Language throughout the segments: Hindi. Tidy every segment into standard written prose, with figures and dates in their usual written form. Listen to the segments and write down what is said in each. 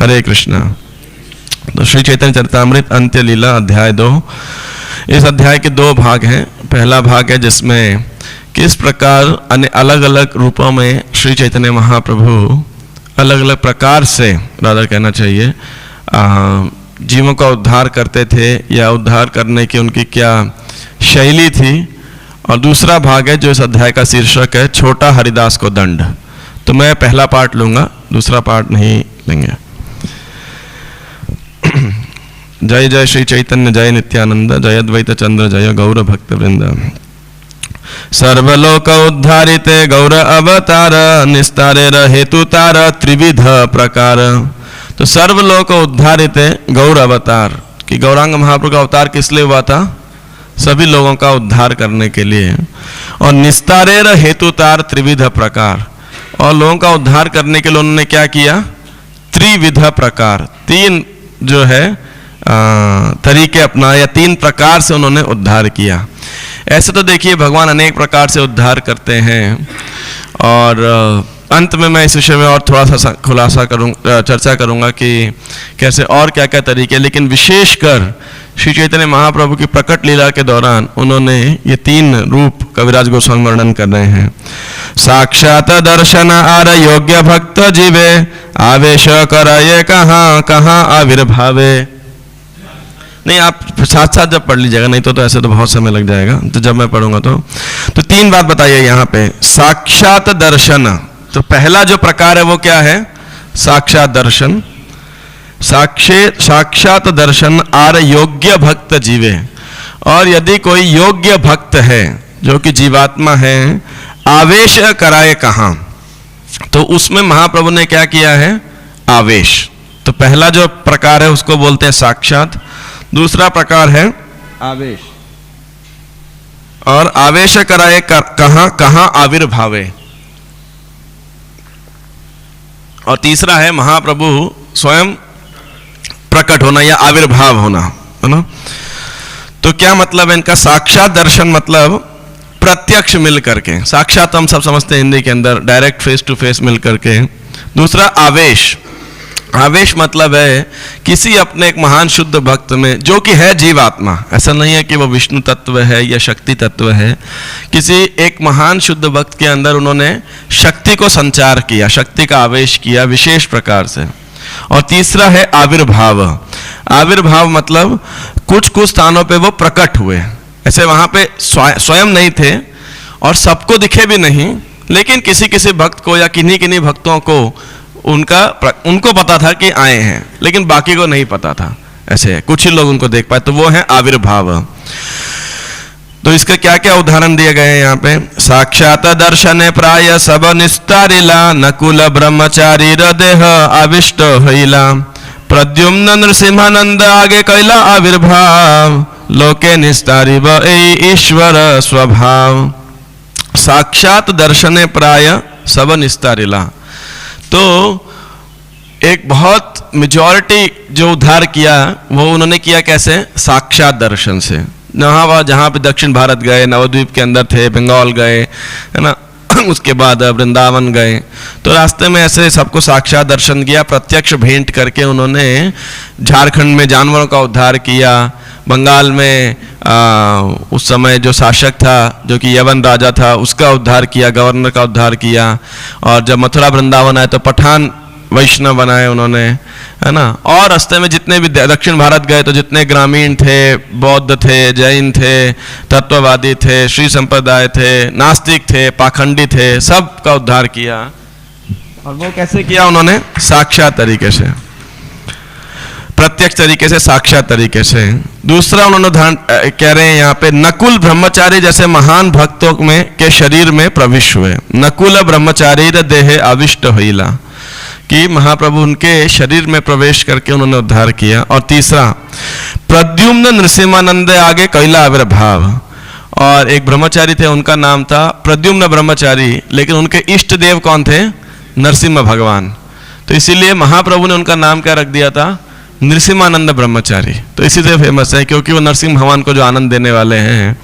हरे कृष्णा। तो श्री चैतन्य चरितामृत अंत्य लीला अध्याय 2। इस अध्याय के 2 भाग हैं। पहला भाग है जिसमें किस प्रकार अलग अलग रूपों में श्री चैतन्य महाप्रभु अलग अलग प्रकार से, राधा कहना चाहिए, जीवों का उद्धार करते थे या उद्धार करने की उनकी क्या शैली थी। और दूसरा भाग है जो इस अध्याय का शीर्षक है छोटा हरिदास को दंड। तो मैं पहला पार्ट लूंगा, दूसरा पार्ट नहीं लेंगे। जय जय श्री चैतन्य जय नित्यानंद, जय अद्वैत चंद्र जय गौर भक्त वृंद। सर्वलोक उद्धारिते गौर अवतार, निस्तारे हेतु तार त्रिविध प्रकार। तो सर्वलोक उद्धारिते गौर अवतार कि गौरांग महाप्रभु का अवतार किस लिए हुआ था? सभी लोगों का उद्धार करने के लिए। और निस्तारेर हेतु तार त्रिविध प्रकार, और लोगों का उद्धार करने के लिए उन्होंने क्या किया? त्रिविध प्रकार, 3 जो है तरीके अपनाए या 3 प्रकार से उन्होंने उद्धार किया। ऐसे तो देखिए भगवान अनेक प्रकार से उद्धार करते हैं, और अंत में मैं इस विषय में और थोड़ा सा खुलासा करूँगा, चर्चा करूँगा कि कैसे और क्या क्या तरीके। लेकिन विशेषकर श्री चैतन्य महाप्रभु की प्रकट लीला के दौरान उन्होंने ये 3 रूप कविराज गोस्वामी वर्णन कर रहे हैं। साक्षात दर्शन आर योग्य भक्त जीवे, आवेश कराये कहाँ कहाँ आविर्भावे। नहीं, आप साथ साथ जब पढ़ लीजिएगा, नहीं तो ऐसे तो बहुत समय लग जाएगा। तो जब मैं पढ़ूंगा तो 3 बात बताइए यहाँ पे। साक्षात दर्शन, तो पहला जो प्रकार है वो क्या है? साक्षात दर्शन। साक्षात दर्शन आर योग्य भक्त जीवे, और यदि कोई योग्य भक्त है जो कि जीवात्मा है, आवेश कराए कहाँ, तो उसमें महाप्रभु ने क्या किया है? आवेश। तो पहला जो प्रकार है उसको बोलते हैं साक्षात, दूसरा प्रकार है आवेश, और आवेश कराए कहाँ कहाँ आविर्भावे, और तीसरा है महाप्रभु स्वयं प्रकट होना या आविर्भाव होना, है ना। तो क्या मतलब है इनका? साक्षात दर्शन मतलब प्रत्यक्ष मिल करके, साक्षात हम सब समझते हैं हिंदी के अंदर, डायरेक्ट फेस टू फेस मिल करके। दूसरा आवेश, आवेश मतलब है किसी अपने एक महान शुद्ध भक्त में जो कि है जीवात्मा, ऐसा नहीं है कि वो विष्णु तत्व है या शक्ति तत्व है, किसी एक महान शुद्ध भक्त के अंदर उन्होंने शक्ति को संचार किया, शक्ति का आवेश किया विशेष प्रकार से। और तीसरा है आविर्भाव। आविर्भाव मतलब कुछ कुछ स्थानों पे वो प्रकट हुए, ऐसे वहां पे स्वयं नहीं थे और सबको दिखे भी नहीं, लेकिन किसी किसी भक्त को या किन्हीं किन्हीं भक्तों को उनको पता था कि आए हैं, लेकिन बाकी को नहीं पता था। ऐसे कुछ ही लोग उनको देख पाए, तो वो है आविर्भाव। तो इसके क्या क्या उदाहरण दिए गए हैं यहाँ पे? साक्षात दर्शने प्राय सब निस्तारिला, नकुल ब्रह्मचारी हृदय आविष्ट हईला, प्रद्युम्न नृसिंहानंद आगे कैला आविर्भाव, लोके निस्तारिब ईश्वर स्वभाव। साक्षात दर्शने प्राय सब निस्तारिला, तो एक बहुत मेजॉरिटी जो उद्धार किया वो उन्होंने किया कैसे? साक्षात दर्शन से। जहाँ पे दक्षिण भारत गए, नवद्वीप के अंदर थे, बंगाल गए, है ना, उसके बाद वृंदावन गए, तो रास्ते में ऐसे सबको साक्षात दर्शन किया, प्रत्यक्ष भेंट करके उन्होंने झारखंड में जानवरों का उद्धार किया, बंगाल में उस समय जो शासक था जो कि यवन राजा था उसका उद्धार किया, गवर्नर का उद्धार किया, और जब मथुरा वृंदावन आए तो पठान वैष्णव बनाए उन्होंने, है ना। और रास्ते में जितने भी दक्षिण भारत गए तो जितने ग्रामीण थे, बौद्ध थे, जैन थे, तत्ववादी थे, श्री संप्रदाय थे, नास्तिक थे, पाखंडी थे, सब का उद्धार किया। और वो कैसे किया उन्होंने? साक्षात तरीके से, प्रत्यक्ष तरीके से, साक्षात तरीके से। दूसरा उन्होंने कह रहे हैं यहाँ पे, नकुल ब्रह्मचारी जैसे महान भक्तों में के शरीर में प्रविष्ट हुए। नकुल ब्रह्मचारी देहे आविष्ट हईला, कि महाप्रभु उनके शरीर में प्रवेश करके उन्होंने उद्धार किया। और तीसरा, प्रद्युम्न नृसिंहानंद आगे कैला आविर्भाव, और एक ब्रह्मचारी थे उनका नाम था प्रद्युम्न ब्रह्मचारी, लेकिन उनके इष्ट देव कौन थे? नरसिम्हा भगवान। तो इसीलिए महाप्रभु ने उनका नाम क्या रख दिया था? नृसिंहानंद ब्रह्मचारी। तो इसी से फेमस है क्योंकि वो नरसिंह भगवान को जो आनंद देने वाले हैं,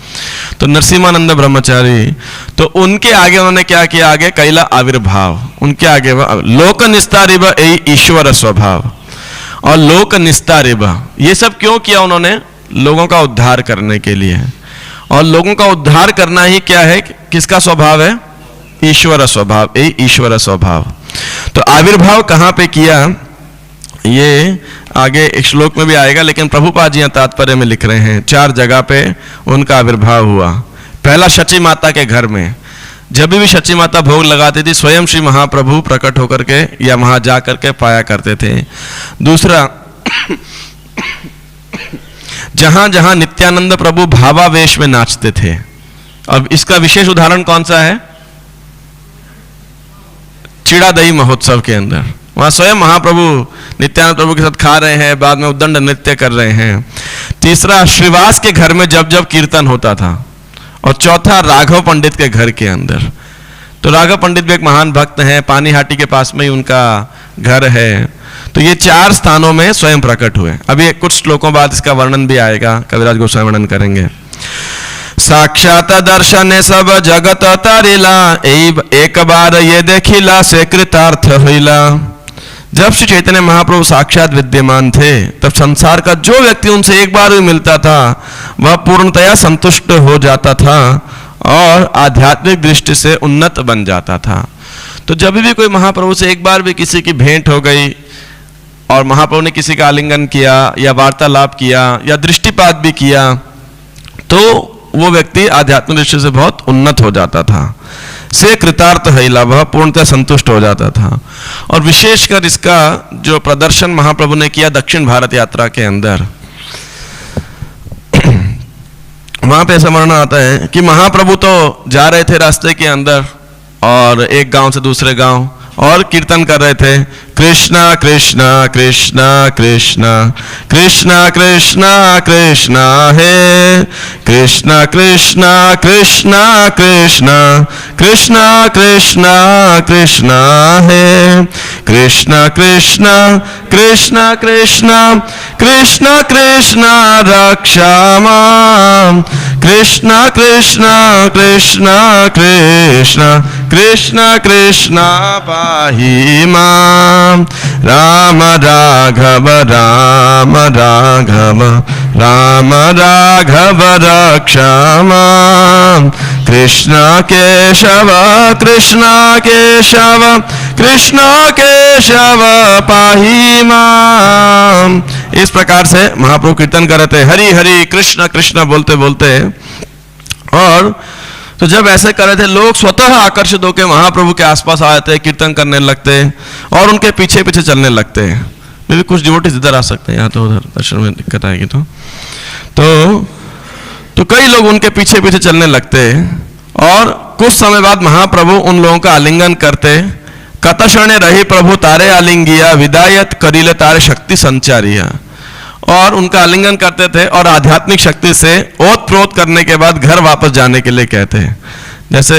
तो नरसिंहानंद ब्रह्मचारी। तो उनके आगे उन्होंने क्या किया? आगे कैला आविर्भाव, उनके आगे लोक निस्तारिब ईश्वर स्वभाव। और लोक निस्तारिब, ये सब क्यों किया उन्होंने? लोगों का उद्धार करने के लिए। और लोगों का उद्धार करना ही क्या है, किसका स्वभाव है? ईश्वर स्वभाव, यही ईश्वर स्वभाव। तो आविर्भाव कहाँ पे किया, ये आगे एक श्लोक में भी आएगा, लेकिन प्रभुपाद जी तात्पर्य में लिख रहे हैं 4 जगह पे उनका आविर्भाव हुआ। पहला शची माता के घर में, जब भी शची माता भोग लगाती थी स्वयं श्री महाप्रभु प्रकट होकर के या वहां जा करके पाया करते थे। दूसरा, जहां जहां नित्यानंद प्रभु भावावेश में नाचते थे। अब इसका विशेष उदाहरण कौन सा है? चिड़ा दही महोत्सव के अंदर, वहां स्वयं महाप्रभु नित्यानंद प्रभु के साथ खा रहे हैं, बाद में उद्दंड नृत्य कर रहे हैं। तीसरा, श्रीवास के घर में जब जब कीर्तन होता था। और चौथा, राघव पंडित के घर के अंदर। तो राघव पंडित भी एक महान भक्त हैं, पानीहाटी के पास में ही उनका घर है। तो ये 4 स्थानों में स्वयं प्रकट हुए। अभी कुछ श्लोकों बाद इसका वर्णन भी आएगा, कविराज गोस्वामी वर्णन करेंगे। साक्षात दर्शन सब जगत तारिला, एक बार ये देखिला से कृतार्थ होइला। जब श्री चैतन्य महाप्रभु साक्षात विद्यमान थे, तब संसार का जो व्यक्ति उनसे एक बार भी मिलता था वह पूर्णतया संतुष्ट हो जाता था और आध्यात्मिक दृष्टि से उन्नत बन जाता था। तो जब भी कोई महाप्रभु से एक बार भी किसी की भेंट हो गई और महाप्रभु ने किसी का आलिंगन किया या वार्तालाप किया या दृष्टिपात भी किया, तो वो व्यक्ति आध्यात्मिक दृष्टि से बहुत उन्नत हो जाता था। से कृतार्थ हैला, वह पूर्णतः संतुष्ट हो जाता था। और विशेषकर इसका जो प्रदर्शन महाप्रभु ने किया दक्षिण भारत यात्रा के अंदर, वहां पे ऐसा वर्णन आता है कि महाप्रभु तो जा रहे थे रास्ते के अंदर और एक गांव से दूसरे गांव और कीर्तन कर रहे थे, कृष्णा कृष्णा कृष्णा कृष्णा कृष्णा कृष्णा कृष्णा हे, कृष्णा कृष्णा कृष्णा कृष्णा कृष्णा कृष्णा कृष्णा हे, कृष्णा कृष्णा कृष्णा कृष्णा कृष्णा कृष्णा रक्षा मां, कृष्णा कृष्णा कृष्णा कृष्णा कृष्णा कृष्णा पाहि मां, राम राघव राम राघव राम राघव रक्षा मां, कृष्णा केशव कृष्णा केशव कृष्णा केशव पाहि मां। इस प्रकार से महाप्रभु कीर्तन कर रहे थे, हरि हरि कृष्ण कृष्ण बोलते बोलते। और तो जब ऐसे कर रहे थे, लोग स्वतः आकर्षित होकर महाप्रभु के आसपास आ जाते, कीर्तन करने लगते और उनके पीछे पीछे चलने लगते। मे भी कुछ डिवोटीज इधर आ सकते हैं, यहाँ तो उधर दर्शन में दिक्कत आएगी। तो कई लोग उनके पीछे पीछे चलने लगते और कुछ समय बाद महाप्रभु उन लोगों का आलिंगन करते। कतक्षणे रही प्रभु तारे आलिंगिया, विदायत करीले तारे शक्ति संचारिया। और उनका आलिंगन करते थे और आध्यात्मिक शक्ति से ओत प्रोत करने के बाद घर वापस जाने के लिए कहते हैं। जैसे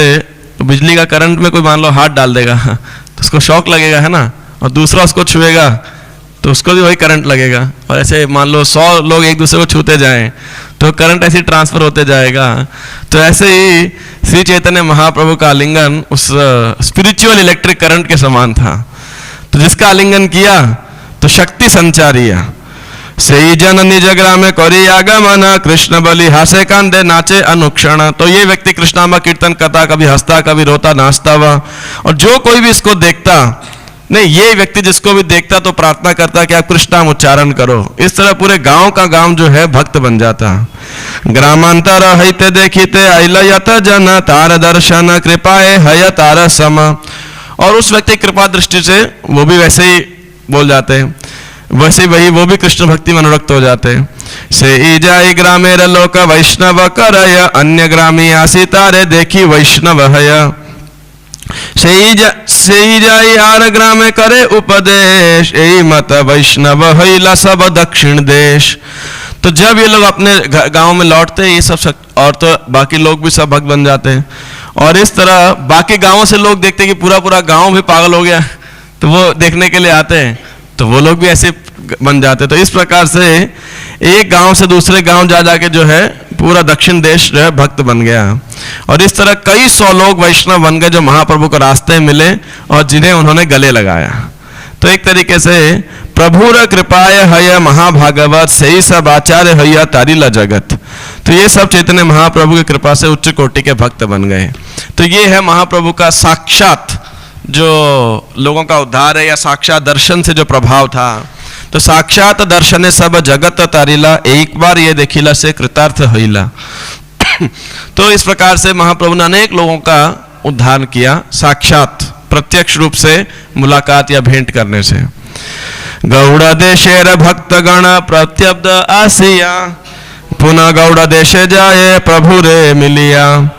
बिजली का करंट में कोई मान लो हाथ डाल देगा तो उसको शॉक लगेगा, है ना, और दूसरा उसको छुएगा तो उसको भी वही करंट लगेगा। और ऐसे मान लो 100 लोग एक दूसरे को छूते जाएं तो करंट ऐसे ट्रांसफर होते जाएगा। तो ऐसे ही श्री चैतन्य महाप्रभु का आलिंगन उस स्पिरिचुअल इलेक्ट्रिक करंट के समान था। तो जिसका आलिंगन किया तो शक्ति संचारिया, सही जन निज ग्राम करी आगमन, कृष्ण बलि हासे कांदे नाचे अनुक्षण। तो ये व्यक्ति कृष्णामा कीर्तन करता, कभी हंसता कभी रोता नाचता हुआ। और जो कोई भी इसको देखता, नहीं ये व्यक्ति जिसको भी देखता तो प्रार्थना करता कि आप कृष्णाम उच्चारण करो। इस तरह पूरे गांव का गांव जो है भक्त बन जाता। ग्रामांतर हईते देखिते अइलयत जन, तार दर्शन कृपाए हय तार सम। और उस व्यक्ति कृपा दृष्टि से वो भी वैसे ही बोल जाते, वैसे वही वो भी कृष्ण भक्ति में अनुरक्त हो जाते। से जाई ग्रामेर लोक वैष्णव करय, अन्य ग्रामी आसी तारे देखी वैष्णव हय। से जाई आर ग्राम करे उपदेश, यही मत वैष्णव हईला सब दक्षिण देश। तो जब ये लोग अपने गांव में लौटते ये सब और तो बाकी लोग भी सब भक्त बन जाते हैं। और इस तरह बाकी गांवों से लोग देखते कि पूरा पूरा गांव भी पागल हो गया, तो वो देखने के लिए आते हैं, तो वो लोग भी ऐसे बन जाते। तो इस प्रकार से एक गांव से दूसरे गांव जा जाके जो है पूरा दक्षिण देश जो है भक्त बन गया। और इस तरह कई 100 लोग वैष्णव बन गए जो महाप्रभु को रास्ते मिले और जिन्हें उन्होंने गले लगाया। तो एक तरीके से प्रभुर कृपाय हय महाभागवत से ही सब आचार्य हय तारिला जगत। तो ये सब चैतन्य महाप्रभु की कृपा से उच्च कोटि के भक्त बन गए। तो ये है महाप्रभु का साक्षात जो लोगों का उद्धार है, या साक्षात दर्शन से जो प्रभाव था। तो साक्षात दर्शन सब जगत तारिला, एक बार ये देखिला से कृतार्थ हईला। तो इस प्रकार से महाप्रभु ने अनेक लोगों का उद्धार किया, साक्षात प्रत्यक्ष रूप से मुलाकात या भेंट करने से। गौड़ देशेर भक्त गण प्रत्यब्द आसिया, पुनः गौड़ देशे जाए प्रभु रे मिलिया।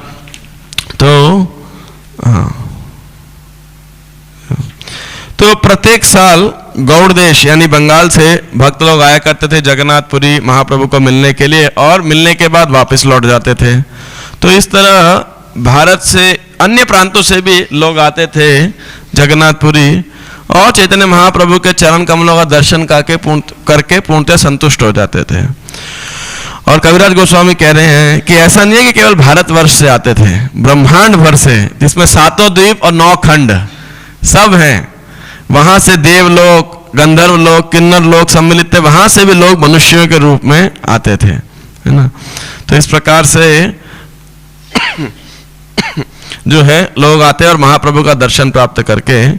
तो प्रत्येक साल गौड़ देश यानी बंगाल से भक्त लोग आया करते थे जगन्नाथपुरी महाप्रभु को मिलने के लिए, और मिलने के बाद वापस लौट जाते थे। तो इस तरह भारत से अन्य प्रांतों से भी लोग आते थे जगन्नाथपुरी, और चैतन्य महाप्रभु के चरण कमलों का दर्शन करके पूर्णतः संतुष्ट हो जाते थे। और कविराज गोस्वामी कह रहे हैं कि ऐसा नहीं है कि केवल भारतवर्ष से आते थे, ब्रह्मांड भर से, जिसमें 7 द्वीप और 9 खंड सब हैं, वहां से देवलोक, गंधर्व लोक, किन्नर लोक सम्मिलित थे, वहां से भी लोग मनुष्यों के रूप में आते थे, है ना। तो इस प्रकार से जो है लोग आते हैं और महाप्रभु का दर्शन प्राप्त करके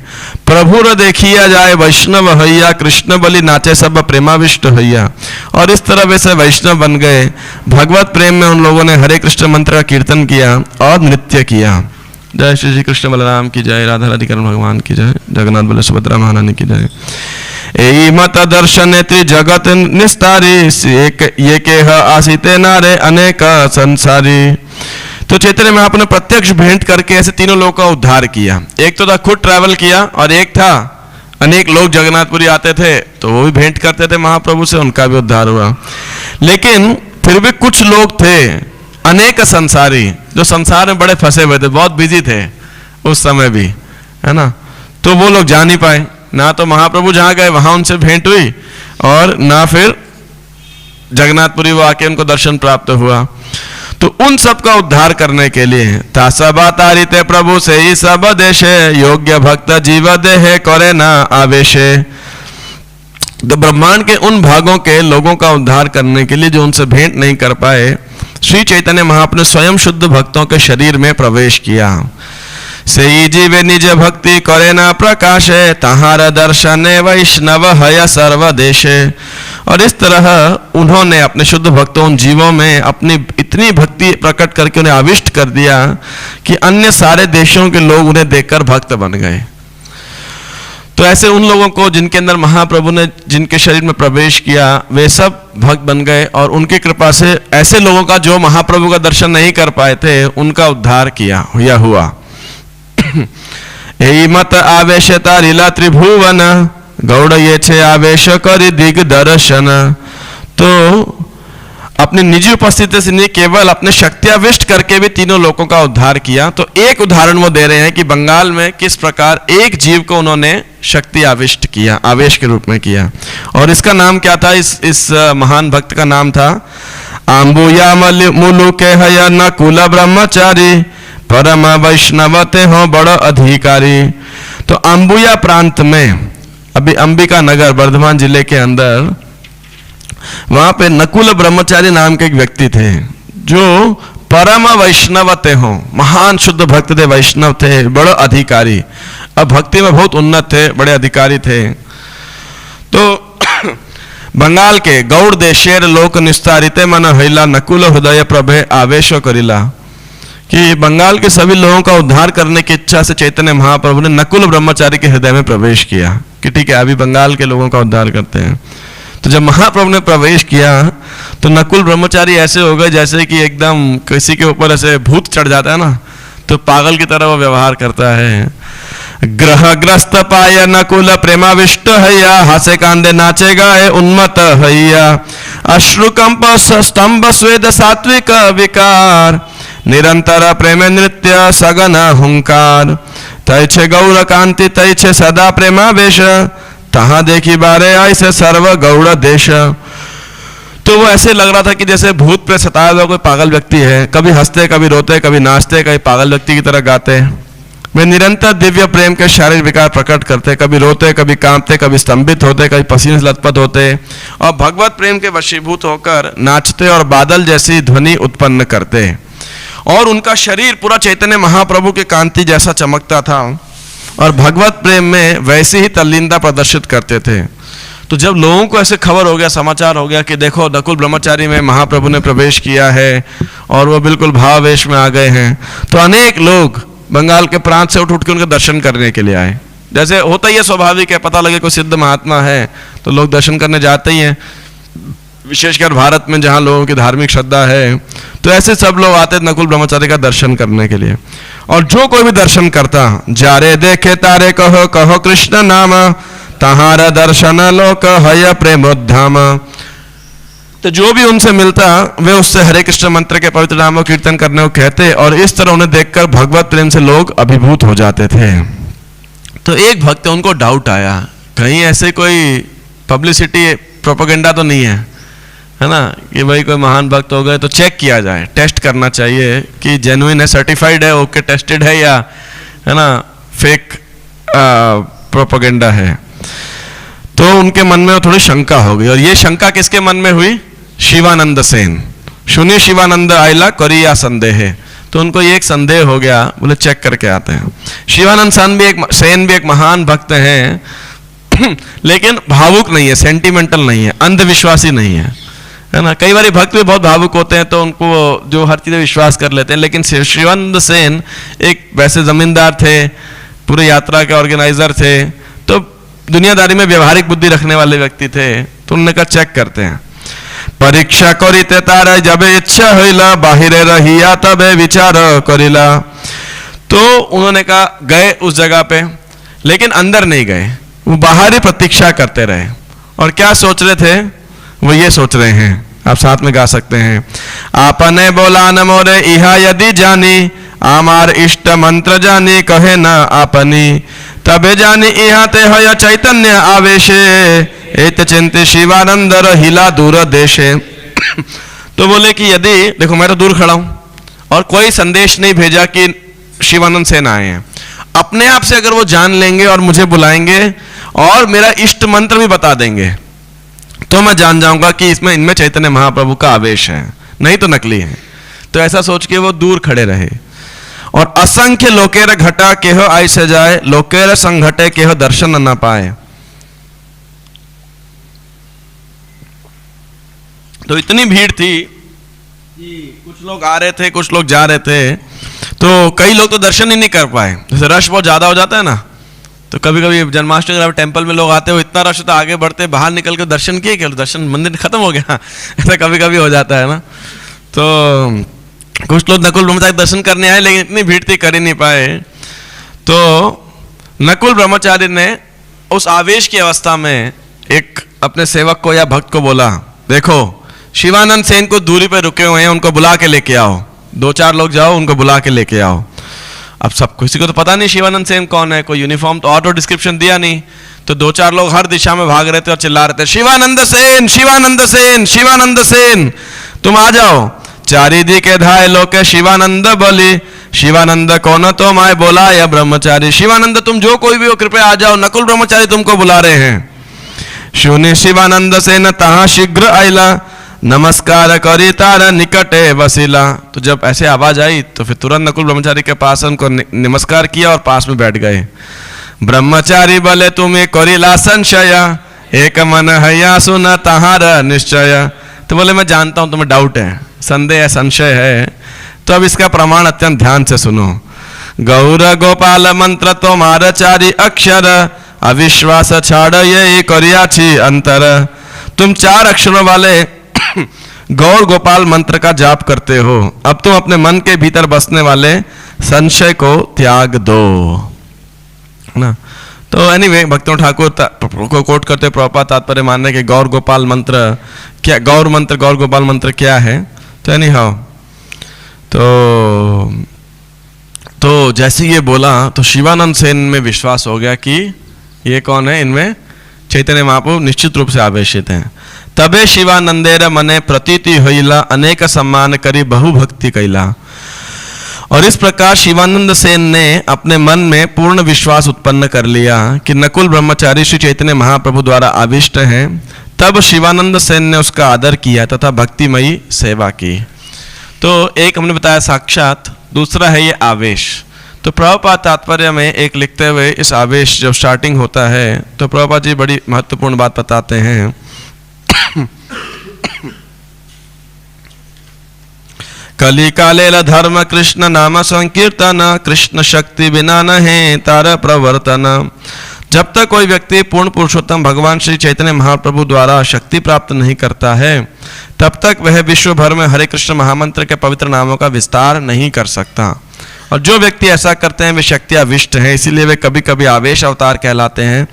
प्रभु र देखिया जाए वैष्णव हैया, कृष्ण बलि नाचे सब प्रेमाविष्ट हैया। और इस तरह वैसे वैष्णव बन गए, भगवत प्रेम में उन लोगों ने हरे कृष्ण मंत्र का कीर्तन किया और नृत्य किया। जय श्री श्री कृष्ण बलराम की जय, राधा राधिकरण भगवान की जय, जगन्नाथ बल सुभद्रा महारानी की जय। एई मत दर्शन जगत निस्तारी, ये के आसीते नारे अनेक संसारी। तो चैतन्य महाप्रभु ने प्रत्यक्ष भेंट करके ऐसे तीनों लोगों का उद्धार किया। एक तो था खुद ट्रैवल किया, और एक था अनेक लोग जगन्नाथपुरी आते थे तो वो भी भेंट करते थे महाप्रभु से, उनका भी उद्धार हुआ। लेकिन फिर भी कुछ लोग थे अनेक संसारी, जो संसार में बड़े फंसे हुए थे, बहुत बिजी थे उस समय भी, है ना। तो वो लोग जा नहीं पाए, ना तो महाप्रभु जहाँ गए वहां उनसे भेंट हुई, और ना फिर जगन्नाथपुरी वो आके उनको दर्शन प्राप्त हुआ। तो उन सब का उद्धार करने के लिए तासबा तारिते प्रभु से ही सब देशे, योग्य भक्त जीव देहे करे ना आवेशे। तो ब्रह्मांड के उन भागों के लोगों का उद्धार करने के लिए जो उनसे भेंट नहीं कर पाए, श्री चैतन्य महाप्रभु ने स्वयं शुद्ध भक्तों के शरीर में प्रवेश किया। से जीवे निज भक्ति करे ना प्रकाशे, तहार दर्शने वैष्णव हय सर्व देशे। और इस तरह उन्होंने अपने शुद्ध भक्तों उन जीवों में अपनी इतनी भक्ति प्रकट करके उन्हें आविष्ट कर दिया कि अन्य सारे देशों के लोग उन्हें देखकर भक्त बन गए। तो ऐसे उन लोगों को जिनके अंदर महाप्रभु ने जिनके शरीर में प्रवेश किया, वे सब भक्त बन गए, और उनकी कृपा से ऐसे लोगों का जो महाप्रभु का दर्शन नहीं कर पाए थे उनका उद्धार किया हुआ। एई मत आवेश तारिला त्रिभुवन, गौड़ ये छे आवेश करी दिग दर्शन। तो अपनी निजी उपस्थिति से नहीं, केवल अपने शक्तियाविष्ट करके भी तीनों लोगों का उद्धार किया। तो एक उदाहरण वो दे रहे हैं कि बंगाल में किस प्रकार एक जीव को उन्होंने शक्ति आविष्ट किया, आवेश के रूप में किया। और इसका नाम क्या था, इस महान भक्त का नाम था आम्बुया मुलुके हय नकुल ब्रह्मचारी, परम वैष्णवते हो बड़ अधिकारी। तो अम्बुया प्रांत में, अभी अंबिका नगर वर्धमान जिले के अंदर, वहां पे नकुल ब्रह्मचारी नाम के एक व्यक्ति थे जो परम वैष्णवते हो, महान शुद्ध भक्त थे, वैष्णव थे, बड़ अधिकारी, अब भक्ति में बहुत उन्नत थे, बड़े अधिकारी थे। तो बंगाल के गौड़ देशेर लोक निस्तारिते मन हईला, नकुल हृदय प्रभे आवेश करिला। कि बंगाल के सभी लोगों का उद्धार करने की इच्छा से चैतन्य महाप्रभु ने नकुल ब्रह्मचारी के हृदय में प्रवेश किया कि ठीक है अभी बंगाल के लोगों का उद्धार करते हैं। तो जब महाप्रभु ने प्रवेश किया तो नकुल ब्रह्मचारी ऐसे हो गए जैसे कि एकदम किसी के ऊपर ऐसे भूत चढ़ जाता है ना, तो पागल की तरह वो व्यवहार करता है। ग्रहग्रस्त पाय नकुल प्रेमाविष्ट हैया, हासे कांदे नाचे गाए उन्मत हैया। अश्रुकंप स्तंभ स्वेद सात्विक विकार, निरंतर प्रेम नृत्य सगन हुंकार। तैछे गौर कांति तैछे सदा प्रेमावेश, तहां देखी बारे ऐसे सर्व गौड़ देश। तो वो ऐसे लग रहा था कि जैसे भूत प्रेत सताया हुआ कोई पागल व्यक्ति है, कभी हंसते कभी रोते कभी नाचते कभी पागल व्यक्ति की तरह गाते, वे निरंतर दिव्य प्रेम के शारीरिक विकार प्रकट करते, कभी रोते, कभी कांपते, कभी स्तंभित होते, कभी पसीने से लथपथ होते और भगवत प्रेम के वशीभूत होकर नाचते और बादल जैसी ध्वनि उत्पन्न करते। और उनका शरीर पूरा चैतन्य महाप्रभु के कांति जैसा चमकता था और भगवत प्रेम में वैसी ही तल्लीनता प्रदर्शित करते थे। तो जब लोगों को ऐसे खबर हो गया, समाचार हो गया कि देखो नकुल ब्रह्मचारी में महाप्रभु ने प्रवेश किया है और वो बिल्कुल भावावेश में आ गए हैं, तो अनेक लोग बंगाल के प्रांत से उठ के उनके दर्शन करने के लिए आए। जैसे होता ही है, स्वाभाविक है, पता लगे कोई सिद्ध महात्मा है तो लोग दर्शन करने जाते ही हैं, विशेषकर भारत में जहाँ लोगों की धार्मिक श्रद्धा है। तो ऐसे सब लोग आते नकुल ब्रह्मचारी का दर्शन करने के लिए। और जो कोई भी दर्शन करता, जारे देखे तारे कहो कहो कृष्ण नाम, तहारा दर्शन लोक हय प्रेमोद्धाम। तो जो भी उनसे मिलता वे उससे हरे कृष्ण मंत्र के पवित्र नामों कीर्तन करने को कहते और इस तरह उन्हें देखकर भगवत प्रेम से लोग अभिभूत हो जाते थे। तो एक भक्त है, उनको डाउट आया कहीं ऐसे कोई पब्लिसिटी प्रोपेगेंडा तो नहीं है ना, कि भाई कोई महान भक्त हो गए तो चेक किया जाए, टेस्ट करना चाहिए कि जेन्युइन है, सर्टिफाइड है, ओके टेस्टेड है या है ना फेक प्रोपेगेंडा है। तो उनके मन में थोड़ी शंका हो गई। और ये शंका किसके मन में हुई? शिवानंद सेन। सुनिए शिवानंद आइला करिया संदेह। तो उनको ये एक संदेह हो गया, बोले चेक करके आते हैं। शिवानंद सेन भी एक महान भक्त हैं लेकिन भावुक नहीं है, सेंटिमेंटल नहीं है, अंधविश्वासी नहीं है ना। कई बार भक्त भी बहुत भावुक होते हैं तो उनको जो हर चीज़ विश्वास कर लेते हैं, लेकिन शिवानंद सेन एक वैसे जमींदार थे, पूरे यात्रा के ऑर्गेनाइजर थे, तो दुनियादारी में व्यवहारिक बुद्धि रखने वाले व्यक्ति थे। तो उन्होंने कहा चेक करते हैं। परीक्षा करिते तारे जब इच्छा होइला, बाहिरे रहिया तबे विचार करिला। तो उन्होंने कहा गए उस जगह पे, लेकिन अंदर नहीं गए, वो बाहर ही प्रतीक्षा करते रहे। और क्या सोच रहे थे? वो ये सोच रहे हैं, आप साथ में गा सकते हैं। आपने बोला न मोरे इहा यदि जानी, आमार इष्ट मंत्र जानी कहे न आपनी, तबे जानी इहा ते हय चैतन्य आवेशे, एत चिंते शिवानंद रहिला दूर देशे। तो बोले कि यदि देखो मैं तो दूर खड़ा हूं और कोई संदेश नहीं भेजा कि शिवानंद सेन आए हैं, अपने आप से अगर वो जान लेंगे और मुझे बुलाएंगे और मेरा इष्ट मंत्र भी बता देंगे तो मैं जान जाऊंगा कि इसमें इनमें चैतन्य महाप्रभु का आवेश है, नहीं तो नकली है। तो ऐसा सोच के वो दूर खड़े रहे। और असंख्य लोकेर घटा केह ऐसे जाए, लोकेर संघटे केह दर्शन न पाए। तो इतनी भीड़ थी कि कुछ लोग आ रहे थे, कुछ लोग जा रहे थे, तो कई लोग तो दर्शन ही नहीं कर पाए। जैसे रश बहुत ज्यादा हो जाता है ना, तो कभी कभी जन्माष्टमी टेम्पल में लोग आते हो, इतना रश होता, आगे बढ़ते, बाहर निकल के दर्शन किए क्या, दर्शन मंदिर खत्म हो गया ऐसा कभी कभी हो जाता है ना। तो कुछ लोग नकुल ब्रह्मचारी दर्शन करने आए, लेकिन इतनी भीड़ थी कर ही नहीं पाए। तो नकुल ब्रह्मचारी ने उस आवेश की अवस्था में एक अपने सेवक को या भक्त को बोला, देखो शिवानंद सेन को दूरी पे रुके हुए हैं, उनको बुला के लेके आओ, 2-4 लोग जाओ, उनको बुला के लेके आओ। अब सब किसी को तो पता नहीं शिवानंद सेन कौन है, कोई यूनिफॉर्म तो ऑटो डिस्क्रिप्शन दिया नहीं, तो 2-4 लोग हर दिशा में भाग रहे थे और चिल्ला रहे थे, शिवानंद सेन, शिवानंद सेन, शिवानंद सेन, तुम आ जाओ। चारिदी के धाय लोके शिवानंद बोली, शिवानंद कौन तो माय बोला या ब्रह्मचारी। शिवानंद तुम जो कोई भी हो कृपया आ जाओ, नकुल ब्रह्मचारी तुमको बुला रहे हैं। सुनि शिवानंद सेन तहाँ शीघ्र आइला, नमस्कार करी तारा निकटे बसिला। तो जब ऐसे आवाज आई तो फिर तुरंत नकुल ब्रह्मचारी के पास उनको नमस्कार किया और पास में बैठ गए। ब्रह्मचारी बोले तुम्हें करिला संशय, एक मन हैया सुन तहारा निश्चय। तो बोले मैं जानता हूं तुम्हें डाउट है, संदेह है, संशय है, तो अब इसका प्रमाण अत्यंत ध्यान से सुनो। गौर गोपाल मंत्र तुम्हारा चारि अक्षर, अविश्वास छाड़ ये करियाछि अंतर। तुम 4 अक्षरों वाले गौर गोपाल मंत्र का जाप करते हो, अब तुम अपने मन के भीतर बसने वाले संशय को त्याग दो ना। तो एनीवे भक्तों ठाकुर को कोट करते प्रभुपाद तात्पर्य मानने के गौर गोपाल मंत्र क्या, गौर मंत्र गौर गोपाल मंत्र क्या है। तो एनी हाउ तो जैसे ये बोला तो शिवानंद सेन में विश्वास हो गया कि ये कौन है, इनमें चैतन्य महाप्रभु निश्चित रूप से आवेशित हैं। तबे शिवानंदेर मने प्रतीति होइला, अनेक सम्मान करी बहु भक्ति कैला। और इस प्रकार शिवानंद सेन ने अपने मन में पूर्ण विश्वास उत्पन्न कर लिया कि नकुल ब्रह्मचारी श्री चैतन्य महाप्रभु द्वारा आविष्ट हैं। तब शिवानंद सेन ने उसका आदर किया तथा भक्तिमयी सेवा की। तो एक हमने बताया साक्षात, दूसरा है ये आवेश। तो प्रभुपाद तात्पर्य में एक लिखते हुए इस आवेश जब स्टार्टिंग होता है तो प्रभुपाद जी बड़ी महत्वपूर्ण बात बताते हैं। कली काले धर्म कृष्ण नाम संकीर्तन, कृष्ण शक्ति बिना नहीं तार प्रवर्तन। जब तक कोई व्यक्ति पूर्ण पुरुषोत्तम भगवान श्री चैतन्य महाप्रभु द्वारा शक्ति प्राप्त नहीं करता है, तब तक वह विश्व भर में हरे कृष्ण महामंत्र के पवित्र नामों का विस्तार नहीं कर सकता। और जो व्यक्ति ऐसा करते हैं वे शक्ति अविष्ट हैं, इसीलिए वे कभी कभी आवेश अवतार कहलाते हैं,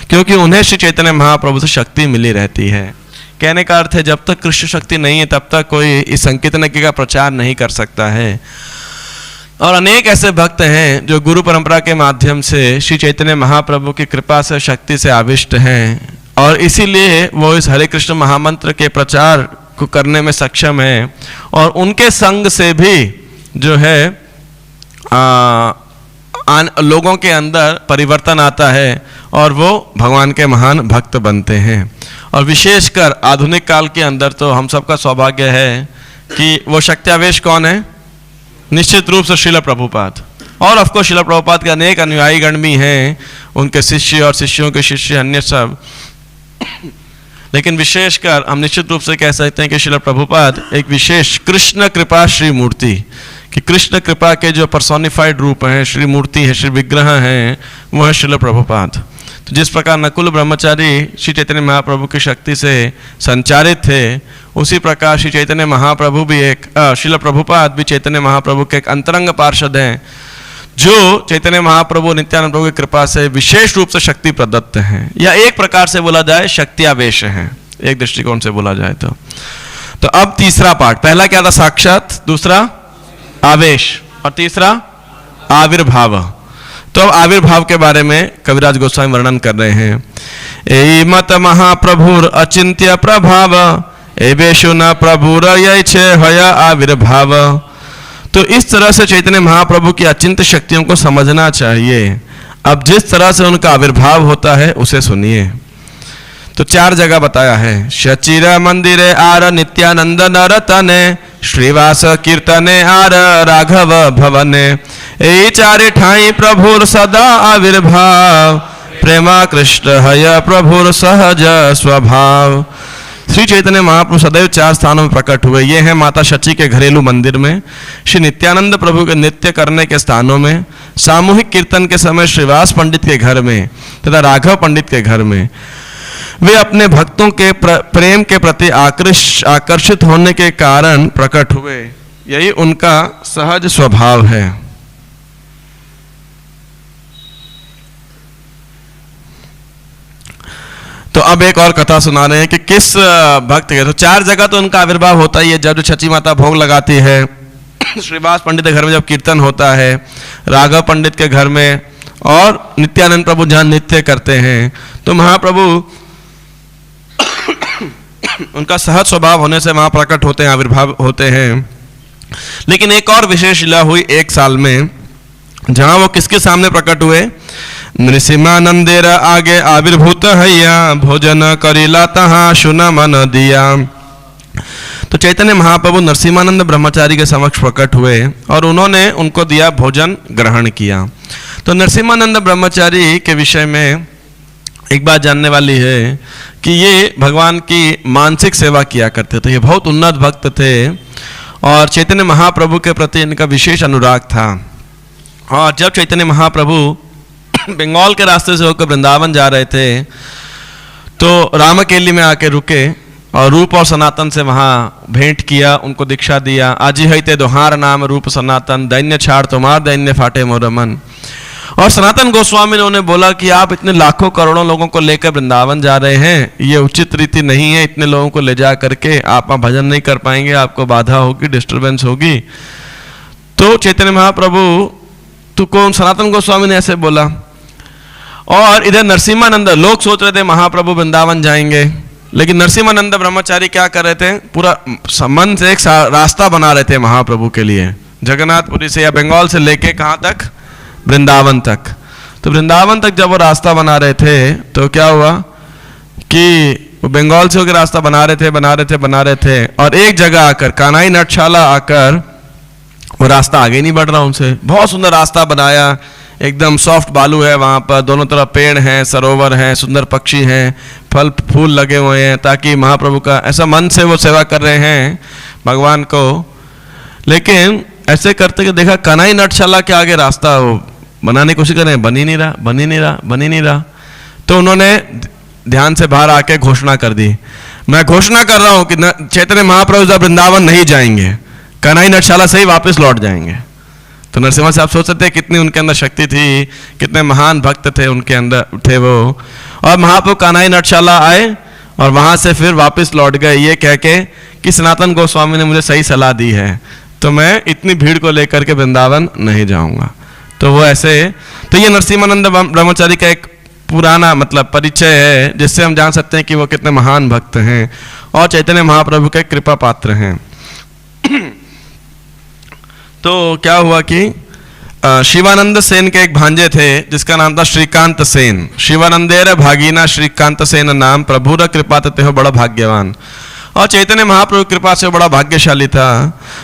क्योंकि उन्हें श्री चैतन्य महाप्रभु से शक्ति मिली रहती है। कहने का अर्थ है जब तक कृष्ण शक्ति नहीं है तब तक कोई इस संकीर्तन का प्रचार नहीं कर सकता है। और अनेक ऐसे भक्त हैं जो गुरु परंपरा के माध्यम से श्री चैतन्य महाप्रभु की कृपा से शक्ति से आविष्ट हैं और इसीलिए वो इस हरे कृष्ण महामंत्र के प्रचार को करने में सक्षम है। और उनके संग से भी जो है लोगों के अंदर परिवर्तन आता है और वो भगवान के महान भक्त बनते हैं। और विशेषकर आधुनिक काल के अंदर तो हम सबका सौभाग्य है कि वो शक्ति आवेश कौन है? निश्चित रूप से श्रील प्रभुपाद। और ऑफकोर्स श्रील प्रभुपाद के अनेक अनुयायी गण भी हैं, उनके शिष्य और शिष्यों के शिष्य अन्य सब। लेकिन विशेषकर हम निश्चित रूप से कह सकते हैं कि श्रील प्रभुपाद एक विशेष कृष्ण कृपा श्री मूर्ति, कि कृष्ण कृपा के जो पर्सोनिफाइड रूप हैं, श्री मूर्ति है, श्री विग्रह हैं, वो है श्रील प्रभुपाद। तो जिस प्रकार नकुल ब्रह्मचारी श्री चैतन्य महाप्रभु की शक्ति से संचारित थे, उसी प्रकार श्री चैतन्य महाप्रभु भी एक श्रील प्रभुपाद भी चैतन्य महाप्रभु के एक अंतरंग पार्षद हैं, जो चैतन्य महाप्रभु नित्यानंद प्रभु की कृपा से विशेष रूप से शक्ति प्रदत्त हैं, या एक प्रकार से बोला जाए शक्ति आवेश हैं, एक दृष्टिकोण से बोला जाए तो अब तीसरा पार्ट, पहला क्या था? साक्षात, दूसरा आवेश और तीसरा आविर्भाव। तो अब आविर्भाव के बारे में कविराज गोस्वामी वर्णन कर रहे हैं। ए मत महाप्रभुर अचिंत्य प्रभाव, एवेशु न प्रभुर यैछे हया आविर्भाव। तो इस तरह से चैतन्य महाप्रभु की अचिंत्य शक्तियों को समझना चाहिए। अब जिस तरह से उनका आविर्भाव होता है उसे सुनिए। तो 4 जगह बताया है। शचिर मंदिरे are Nityanand नरतने, Shrivas Kirtane are Raghav भवने, ए 4 ठाई प्रभुर सदा आविर्भाव, प्रेमा कृष्ण हय प्रभुर सहज स्वभाव। श्री चैतन्य महाप्रभु सदैव 4 स्थानों में प्रकट हुए। ये हैं माता शची के घरेलू मंदिर में, श्री नित्यानंद प्रभु के नित्य करने के स्थानों में, सामूहिक कीर्तन के समय श्रीवास पंडित के घर में तथा राघव पंडित के घर में। वे अपने भक्तों के प्रेम के प्रति आकर्षित होने के कारण प्रकट हुए। यही उनका सहज स्वभाव है। तो अब एक और कथा सुना रहे हैं कि किस भक्त के। तो 4 जगह तो उनका आविर्भाव होता ही है। जब छची माता भोग लगाती है, श्रीवास पंडित के घर में जब कीर्तन होता है, राघव पंडित के घर में, और नित्यानंद प्रभु जहाँ नृत्य करते हैं, तो महाप्रभु उनका सहज स्वभाव होने से वहां प्रकट होते हैं, आविर्भाव होते हैं। लेकिन एक और विशेष लीला हुई 1 साल में, जहां वो किसके सामने प्रकट हुए? नृसिंहानंदेर आगे आविर्भूत हैया, भोजन करिला तहाँ सुन मन दिया। तो चैतन्य महाप्रभु नरसिंहानंद ब्रह्मचारी के समक्ष प्रकट हुए और उन्होंने उनको दिया भोजन ग्रहण किया। तो नरसिंहानंद ब्रह्मचारी के विषय में एक बात जानने वाली है कि ये भगवान की मानसिक सेवा किया करते थे। ये बहुत उन्नत भक्त थे और चैतन्य महाप्रभु के प्रति इनका विशेष अनुराग था। और जब चैतन्य महाप्रभु बंगाल के रास्ते से होकर वृंदावन जा रहे थे, तो रामकेली में आके रुके और रूप और सनातन से वहाँ भेंट किया, उनको दीक्षा दिया। आजी है ते दोहार नाम रूप सनातन, दैन्य छाड़ तुम्हार दैन्य फाटे मोर मन। और सनातन गोस्वामी ने उन्हें बोला कि आप इतने लाखों करोड़ों लोगों को लेकर वृंदावन जा रहे हैं, ये उचित रीति नहीं है। इतने लोगों को ले जा करके आप वहाँ भजन नहीं कर पाएंगे, आपको बाधा होगी, डिस्टर्बेंस होगी। तो चैतन्य महाप्रभु तो कौन, सनातन गोस्वामी ने ऐसे बोला। और इधर नरसिंहानंद, लोग सोच रहे थे महाप्रभु वृंदावन जाएंगे, लेकिन नरसिंहानंद ब्रह्मचारी क्या कर रहे थे? पूरा मन से एक रास्ता बना रहे थे महाप्रभु के लिए। जगन्नाथपुरी से या बंगाल से लेके कहाँ तक, वृंदावन तक। तो वृंदावन तक जब वो रास्ता बना रहे थे तो क्या हुआ कि वो बंगाल से होकर रास्ता बना रहे थे और एक जगह आकर कानाई नटशाला आकर वो रास्ता आगे नहीं बढ़ रहा उनसे। बहुत सुंदर रास्ता बनाया, एकदम सॉफ्ट बालू है वहाँ पर, दोनों तरफ पेड़ हैं, सरोवर हैं, सुंदर पक्षी हैं, फल फूल लगे हुए हैं, ताकि महाप्रभु का ऐसा मन से वो सेवा कर रहे हैं भगवान को। लेकिन ऐसे करते देखा कानाई नटशाला के आगे रास्ता वो बनाने की कोशिश कर रहे हैं, बन ही नहीं रहा। तो उन्होंने ध्यान से बाहर आके घोषणा कर दी, मैं घोषणा कर रहा हूं कि चैतन्य महाप्रभु जब वृंदावन नहीं जाएंगे, कनाई नटशाला से ही वापस लौट जाएंगे। तो नरसिम्हा साहब सोच सकते हैं कितनी उनके अंदर शक्ति थी, कितने महान भक्त थे उनके अंदर थे वो। और महाप्रभु कानाई नटशाला आए और वहां से फिर वापस लौट गए ये कह के कि सनातन गोस्वामी ने मुझे सही सलाह दी है, तो मैं इतनी भीड़ को लेकर के वृंदावन नहीं जाऊंगा। तो वो ऐसे, तो ये नरसिम्हानंद ब्रह्मचारी का एक पुराना मतलब परिचय है, जिससे हम जान सकते हैं कि वो कितने महान भक्त हैं और चैतन्य महाप्रभु के कृपा पात्र हैं। तो क्या हुआ कि शिवानंद सेन के एक भांजे थे जिसका नाम था श्रीकांत सेन। शिवानंदेर भागीना श्रीकांत सेन नाम, प्रभुर कृपा ते हो बड़ा भाग्यवान। और चैतन्य महाप्रभु कृपा से बड़ा भाग्यशाली था।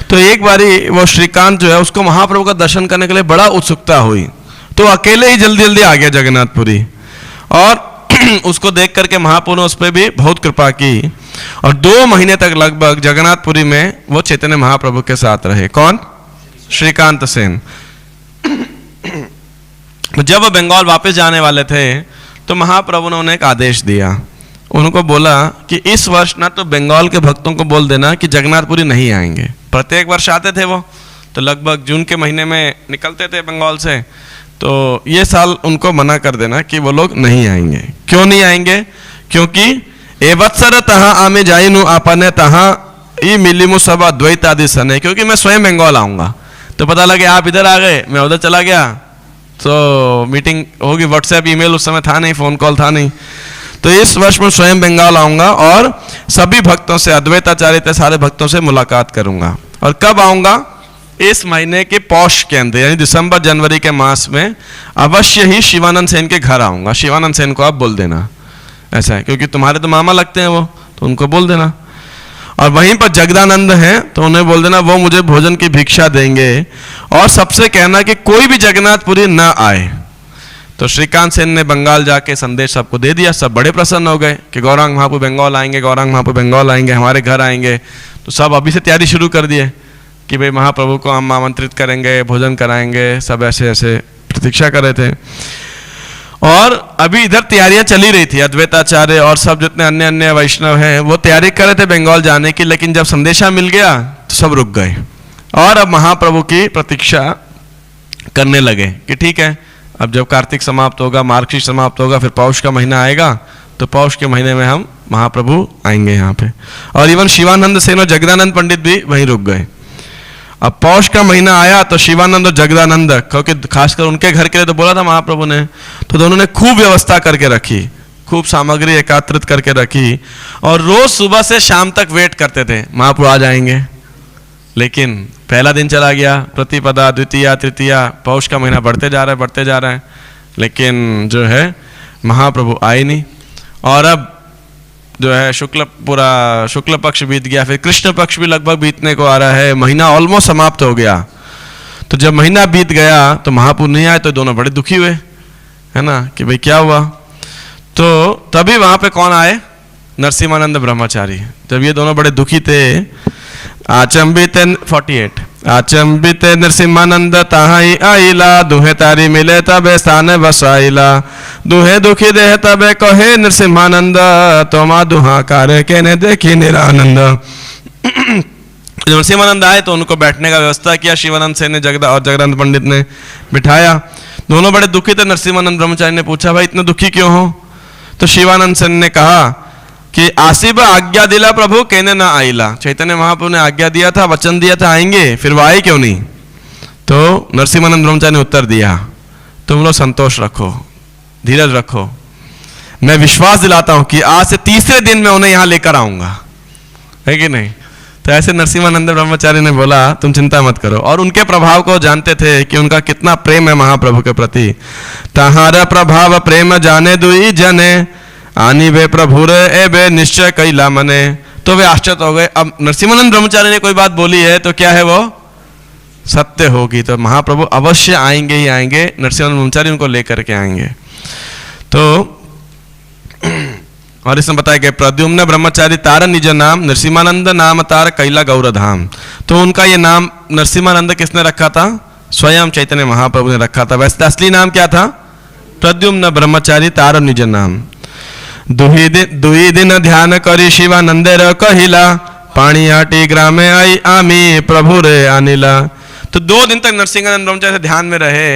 तो एक बारी वो श्रीकांत जो है उसको महाप्रभु का दर्शन करने के लिए बड़ा उत्सुकता हुई, तो अकेले ही जल्दी जल्दी आ गया जगन्नाथपुरी और उसको देख करके महाप्रभु ने उस पर भी बहुत कृपा की। और 2 महीने तक लगभग जगन्नाथपुरी में वो चैतन्य महाप्रभु के साथ रहे। कौन? श्रीकांत सेन। जब वो बंगाल वापस जाने वाले थे तो महाप्रभु ने उन्हें एक आदेश दिया, उनको बोला कि इस वर्ष ना तो बंगाल के भक्तों को बोल देना कि जगन्नाथपुरी नहीं आएंगे। प्रत्येक वर्ष आते थे वो, तो लगभग जून के महीने में निकलते थे बंगाल से, तो ये साल उनको मना कर देना कि वो लोग नहीं आएंगे। क्यों नहीं आएंगे? क्योंकि ए वत्सर तहाँ आमे जाइनु आपने तहाँ ई मिलीमु सब अद्वैत आदि सने, क्योंकि मैं स्वयं बंगाल आऊँगा। तो पता लगे आप इधर आ गए, मैं उधर चला गया, तो मीटिंग होगी, व्हाट्सएप ईमेल उस समय था नहीं, फ़ोन कॉल था नहीं। तो इस वर्ष मैं स्वयं बंगाल आऊँगा और सभी भक्तों से, अद्वैताचार्य के सारे भक्तों से मुलाकात करूँगा। और कब आऊँगा? इस महीने के पौष के अंदर, यानी दिसंबर जनवरी के मास में अवश्य ही शिवानंद सेन के घर आऊँगा। शिवानंद सेन को आप बोल देना, ऐसा है, क्योंकि तुम्हारे तो मामा लगते हैं वो, तो उनको बोल देना। और वहीं पर जगदानंद हैं तो उन्हें बोल देना वो मुझे भोजन की भिक्षा देंगे। और सबसे कहना कि कोई भी जगन्नाथपुरी ना आए। तो श्रीकांत सेन ने बंगाल जाके संदेश सबको दे दिया। सब बड़े प्रसन्न हो गए कि गौरांग महाप्रभु बंगाल आएंगे, गौरांग महाप्रभु बंगाल आएंगे, हमारे घर आएंगे। तो सब अभी से तैयारी शुरू कर दिए कि भाई महाप्रभु को हम आमंत्रित करेंगे, भोजन कराएंगे, सब ऐसे ऐसे प्रतीक्षा कर रहे थे। और अभी इधर तैयारियां चली रही थी, अद्वैताचार्य और सब जितने अन्य अन्य वैष्णव हैं वो तैयारी कर रहे थे बंगाल जाने की। लेकिन जब संदेशा मिल गया तो सब रुक गए और अब महाप्रभु की प्रतीक्षा करने लगे कि ठीक है, अब जब कार्तिक समाप्त होगा, मार्गशीर्ष समाप्त होगा, फिर पौष का महीना आएगा, तो पौष के महीने में हम महाप्रभु आएंगे यहाँ पे। और इवन शिवानंद सेन और जगदानंद पंडित भी वहीं रुक गए। अब पौष का महीना आया तो शिवानंद और जगदानंद, क्योंकि खासकर उनके घर के लिए तो बोला था महाप्रभु ने, तो दोनों ने खूब व्यवस्था करके रखी, खूब सामग्री एकत्रित करके रखी और रोज सुबह से शाम तक वेट करते थे महाप्रभु आ जाएंगे। लेकिन पहला दिन चला गया, प्रतिपदा, द्वितीया, तृतीया, पौष का महीना बढ़ते जा रहा है, लेकिन जो है महाप्रभु आए नहीं। और अब जो है शुक्ल पक्ष बीत गया, फिर कृष्ण पक्ष भी लगभग बीतने को आ रहा है, महीना ऑलमोस्ट समाप्त हो गया। तो जब महीना बीत गया तो महाप्रभु नहीं आए तो दोनों बड़े दुखी हुए, है ना, कि भाई क्या हुआ। तो तभी वहां पे कौन आए? नरसिम्हानंद ब्रह्मचारी। जब ये दोनों बड़े दुखी थे, आचंबित 48 आचंबित नरसिम्हानंद ताहाई आइला, दुहे तारी मिले तबे स्थान बसाइला, दुहे दुखी देह तबे कहे नरसिम्हानंद, तोमा दुहा कार्य के ने देखी निरानंद। नरसिम्हानंद आए तो उनको बैठने का व्यवस्था किया, शिवानंद सेन ने और जगदानंद पंडित ने बिठाया। दोनों बड़े दुखी थे। नरसिम्हानंद ब्रह्मचारी ने पूछा भाई इतने दुखी क्यों हो? तो शिवानंद सेन ने कहा कि आसिब आज्ञा दिला प्रभु कहने ना आइला, चैतन्य महाप्रभु ने आज्ञा दिया था, वचन दिया था आएंगे, फिर वो आए क्यों नहीं? तो नरसिम्हानंद ब्रह्मचारी ने उत्तर दिया, तुम लोग संतोष रखो, धीरज रखो, मैं विश्वास दिलाता हूं कि आज से तीसरे दिन में उन्हें यहां लेकर आऊंगा, है कि नहीं? तो ऐसे नरसिम्हानंद ब्रह्मचारी ने बोला तुम चिंता मत करो, और उनके प्रभाव को जानते थे कि उनका कितना प्रेम है महाप्रभु के प्रति। तहारा प्रभाव प्रेम जाने दुई जने, आनी वे प्रभु रे ए बे निश्चय कैला मने। तो वे आश्चर्य हो गए। अब नरसिम्हानंद ब्रह्मचारी ने कोई बात बोली है तो क्या है वो सत्य होगी, तो महाप्रभु अवश्य आएंगे ही आएंगे, नरसिम्हानंद ब्रह्मचारी उनको लेकर के आएंगे। तो और इसमें बताया गया प्रद्युम्न ब्रह्मचारी तार निज नाम, नरसिम्हानंद नाम तार कैला गौरधाम। तो उनका ये नाम नरसिम्हानंद किसने रखा था? स्वयं चैतन्य महाप्रभु ने रखा था। वैसे असली नाम क्या था? प्रद्युम्न ब्रह्मचारी तार निज नाम। दुई दिन ध्यान करी शिवानंदेर कहिला, पानी हाटी ग्रामे आई आमी प्रभु रे अनिला। तो 2 दिन तक नरसिम्हानंद ब्रह्मचारी ध्यान में रहे,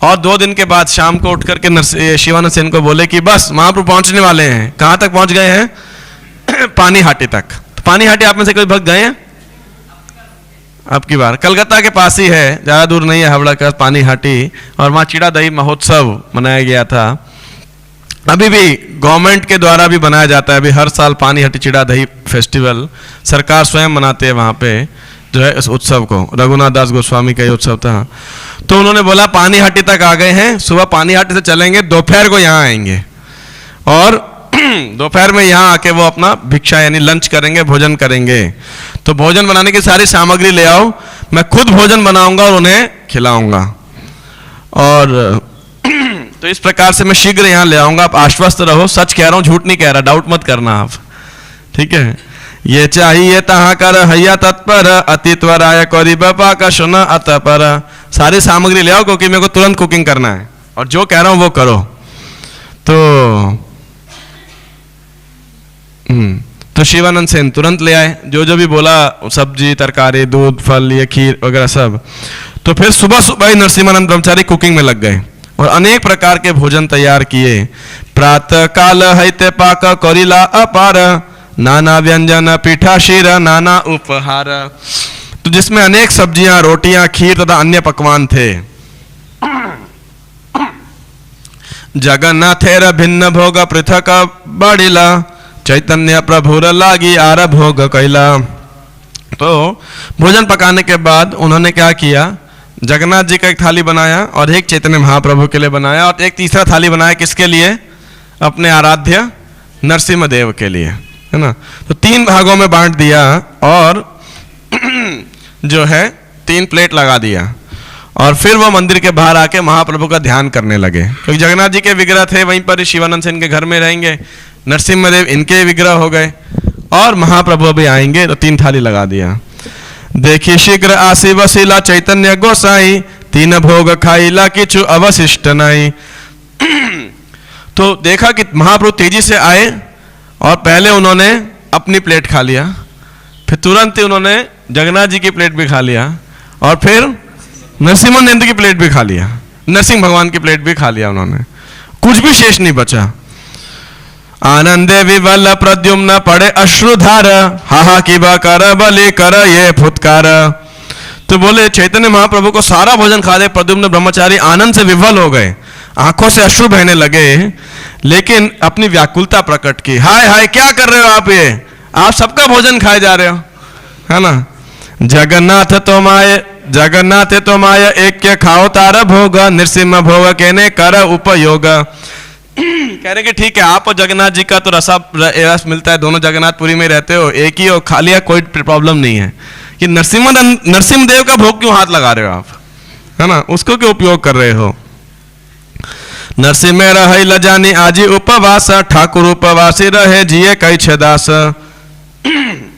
और 2 दिन के बाद शाम को उठ करके शिवानंद सेन को बोले कि बस महाप्रभु पहुंचने वाले हैं। कहां तक पहुंच गए हैं? पानी हाटी तक। तो पानी हाटी आप में से कोई भक्त गए हैं? अब की बार कलकत्ता के पास ही है, ज्यादा दूर नहीं है, हावड़ा का पानी हाटी, और वहां चिड़ा दही महोत्सव मनाया गया था। अभी भी गवर्नमेंट के द्वारा भी बनाया जाता है, अभी हर साल पानी हाटी चिड़ा दही फेस्टिवल सरकार स्वयं मनाते हैं वहां पे जो है इस उत्सव को। रघुनाथ दास गोस्वामी का ये उत्सव था। तो उन्होंने बोला पानी हाटी तक आ गए हैं, सुबह पानी हाटी से चलेंगे, दोपहर को यहाँ आएंगे, और दोपहर में यहाँ आके वो अपना भिक्षा यानी लंच करेंगे, भोजन करेंगे। तो भोजन बनाने की सारी सामग्री ले आओ, मैं खुद भोजन बनाऊंगा और उन्हें खिलाऊंगा, और तो इस प्रकार से मैं शीघ्र यहाँ ले आऊंगा, आप आश्वस्त रहो, सच कह रहा हूँ, झूठ नहीं कह रहा, डाउट मत करना आप, ठीक है। ये चाहिए तहाँ कर हैया तत्पर, अति त्वराय करी बापा का सुना अतपर। सारी सामग्री ले आओ क्योंकि मेरे को तुरंत कुकिंग करना है, और जो कह रहा हूं वो करो। तो शिवानंद सेन तुरंत ले आए, जो जो भी बोला, सब्जी तरकारी दूध फल ये खीर वगैरह सब। तो फिर सुबह सुबह ही नरसिम्हानंद ब्रह्मचारी कुकिंग में लग गए और अनेक प्रकार के भोजन तैयार किए। प्रातः काल हैते पाक करिला अपार, नाना व्यंजन पीठा शीर नाना उपहार। तो जिसमें अनेक सब्जियां रोटियां खीर तथा अन्य पकवान थे। जगन्नाथेर भिन्न भोग पृथक बड़िला, चैतन्य प्रभुर लागी आर भोग कैला। तो भोजन पकाने के बाद उन्होंने क्या किया, जगन्नाथ जी का एक थाली बनाया और एक चैतन्य महाप्रभु के लिए बनाया, और एक तीसरा थाली बनाया किसके लिए? अपने आराध्य नरसिम्हा देव के लिए, है ना। तो 3 भागों में बांट दिया और जो है 3 प्लेट लगा दिया, और फिर वो मंदिर के बाहर आके महाप्रभु का ध्यान करने लगे, क्योंकि जगन्नाथ जी के विग्रह थे वहीं पर, शिवानंद सेन के घर में रहेंगे, नरसिम्हदेव इनके विग्रह हो गए, और महाप्रभु अभी आएंगे, तो 3 थाली लगा दिया। देखी शीघ्र आसी वसीला चैतन्य गोसाई, 3 भोग खाईला किछु अवशिष्ट नहीं। तो देखा कि महाप्रभु तेजी से आए, और पहले उन्होंने अपनी प्लेट खा लिया, फिर तुरंत ही उन्होंने जगन्नाथ जी की प्लेट भी खा लिया, और फिर नरसिम्हानंद की प्लेट भी खा लिया, नरसिंह भगवान की प्लेट भी खा लिया उन्होंने, कुछ भी शेष नहीं बचा। आनंदे विवल प्रद्युम्न पड़े अश्रुधार, हाहा की बा कर बलि कर ये फुतकार। तो बोले चैतन्य महाप्रभु को सारा भोजन खा ले, प्रद्युम्न ब्रह्मचारी आनंद से विवल हो गए, आंखों से अश्रु बहने लगे, लेकिन अपनी व्याकुलता प्रकट की। हाय हाय क्या कर रहे हो आप, ये आप सबका भोजन खाए जा रहे हो, है ना। जगन्नाथ तो माय एक के खाओ तार भोग, नरसिम्हा भोग कहने कर उपयोग। कह रहे कि ठीक है, आप और जगन्नाथ जी का तो रस मिलता है, दोनों जगन्नाथपुरी में रहते हो, एक ही हो, खा लिया, कोई प्रॉब्लम नहीं है। कि नरसिम्ह देव का भोग क्यों हाथ लगा रहे हो आप, है ना, उसको क्यों उपयोग कर रहे हो। नरसिम्ह रहे लजानी आजी उपवास, ठाकुर उपवासी रहे जिये कई छदास।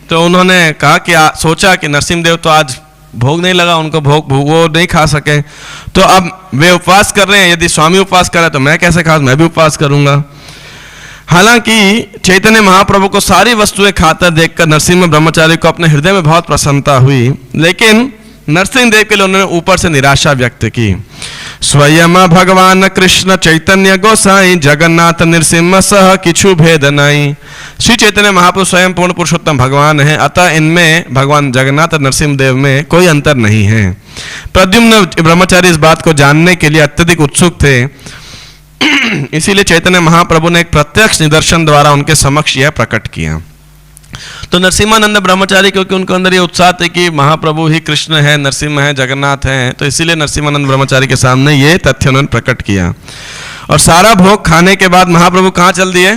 तो उन्होंने कहा कि सोचा कि नरसिम्ह देव तो आज भोग नहीं लगा उनको, भोग वो नहीं खा सके, तो अब वे उपवास कर रहे हैं, यदि स्वामी उपवास कर रहे तो मैं कैसे खा, मैं भी उपवास करूंगा। हालांकि चैतन्य महाप्रभु को सारी वस्तुएं खाकर देखकर नरसिम्हा ब्रह्मचारी को अपने हृदय में बहुत प्रसन्नता हुई, लेकिन नरसिंह देव के लिए उन्होंने ऊपर से निराशा व्यक्त की। स्वयं भगवान कृष्ण चैतन्य गोसाई, जगन्नाथ नरसिम्हा सह किछु भेद नहीं। श्री चैतन्य महाप्रभु स्वयं पूर्ण पुरुषोत्तम भगवान है, अतः इनमें भगवान जगन्नाथ और नरसिम्ह देव में कोई अंतर नहीं है। प्रद्युम्न ब्रह्मचारी इस बात को जानने के लिए अत्यधिक उत्सुक थे, इसीलिए चैतन्य महाप्रभु ने एक प्रत्यक्ष निदर्शन द्वारा उनके समक्ष यह प्रकट किया। तो नरसिम्हानंद ब्रह्मचारी, क्योंकि उनके अंदर ये उत्साह थे कि महाप्रभु ही कृष्ण है, नरसिम्हा है, जगन्नाथ हैं, तो इसीलिए नरसिम्हानंद ब्रह्मचारी के सामने ये तथ्य उन्होंने प्रकट किया। और सारा भोग खाने के बाद महाप्रभु कहाँ चल दिए?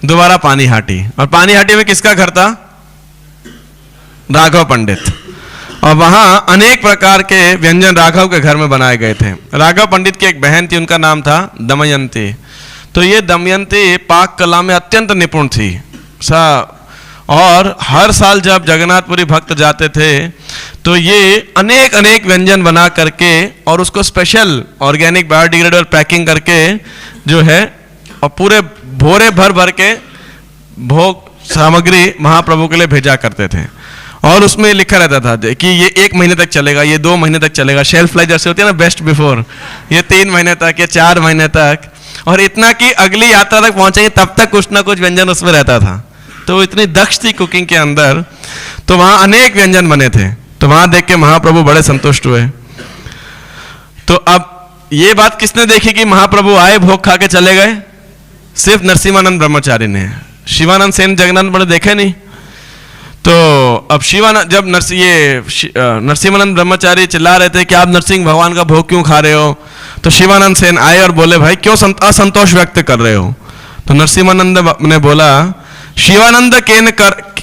दोबारा पानीहाटी। और पानीहाटी में किसका घर था? राघव पंडित। और वहां अनेक प्रकार के व्यंजन राघव के घर में बनाए गए थे। राघव पंडित की एक बहन थी, उनका नाम था दमयंती। तो ये दमयंती पाक कला में अत्यंत निपुण थी और हर साल जब जगन्नाथपुरी भक्त जाते थे तो ये अनेक अनेक व्यंजन बना करके और उसको स्पेशल ऑर्गेनिक बायोडिग्रेडेबल पैकिंग करके जो है और पूरे भोरे भर भर के भोग सामग्री महाप्रभु के लिए भेजा करते थे। और उसमें लिखा रहता था कि ये 1 महीने तक चलेगा, ये 2 महीने तक चलेगा, शेल्फ लाइफ जैसे होती है ना, बेस्ट बिफोर, ये 3 महीने तक, ये 4 महीने तक, और इतना कि अगली यात्रा तक पहुंचेंगे तब तक कुछ ना कुछ व्यंजन उसमें रहता था। तो वो इतनी दक्ष थी कुकिंग के अंदर। तो वहां अनेक व्यंजन बने थे, तो वहां देख के महाप्रभु बड़े संतुष्ट हुए। तो अब ये बात किसने देखी कि महाप्रभु आए, भोग खा के चले गए? सिर्फ नरसिम्हानंद ब्रह्मचारी ने। शिवानंद सेन जगन्नाथ बड़े देखे नहीं। तो अब शिवानंद जब नरसिम्हानंद ब्रह्मचारी चिल्ला रहे थे कि आप नरसिंह भगवान का भोग क्यों खा रहे हो, तो शिवानंद सेन आए और बोले भाई क्यों असंतोष व्यक्त कर रहे हो? तो नरसिम्हानंद ने बोला शिवानंद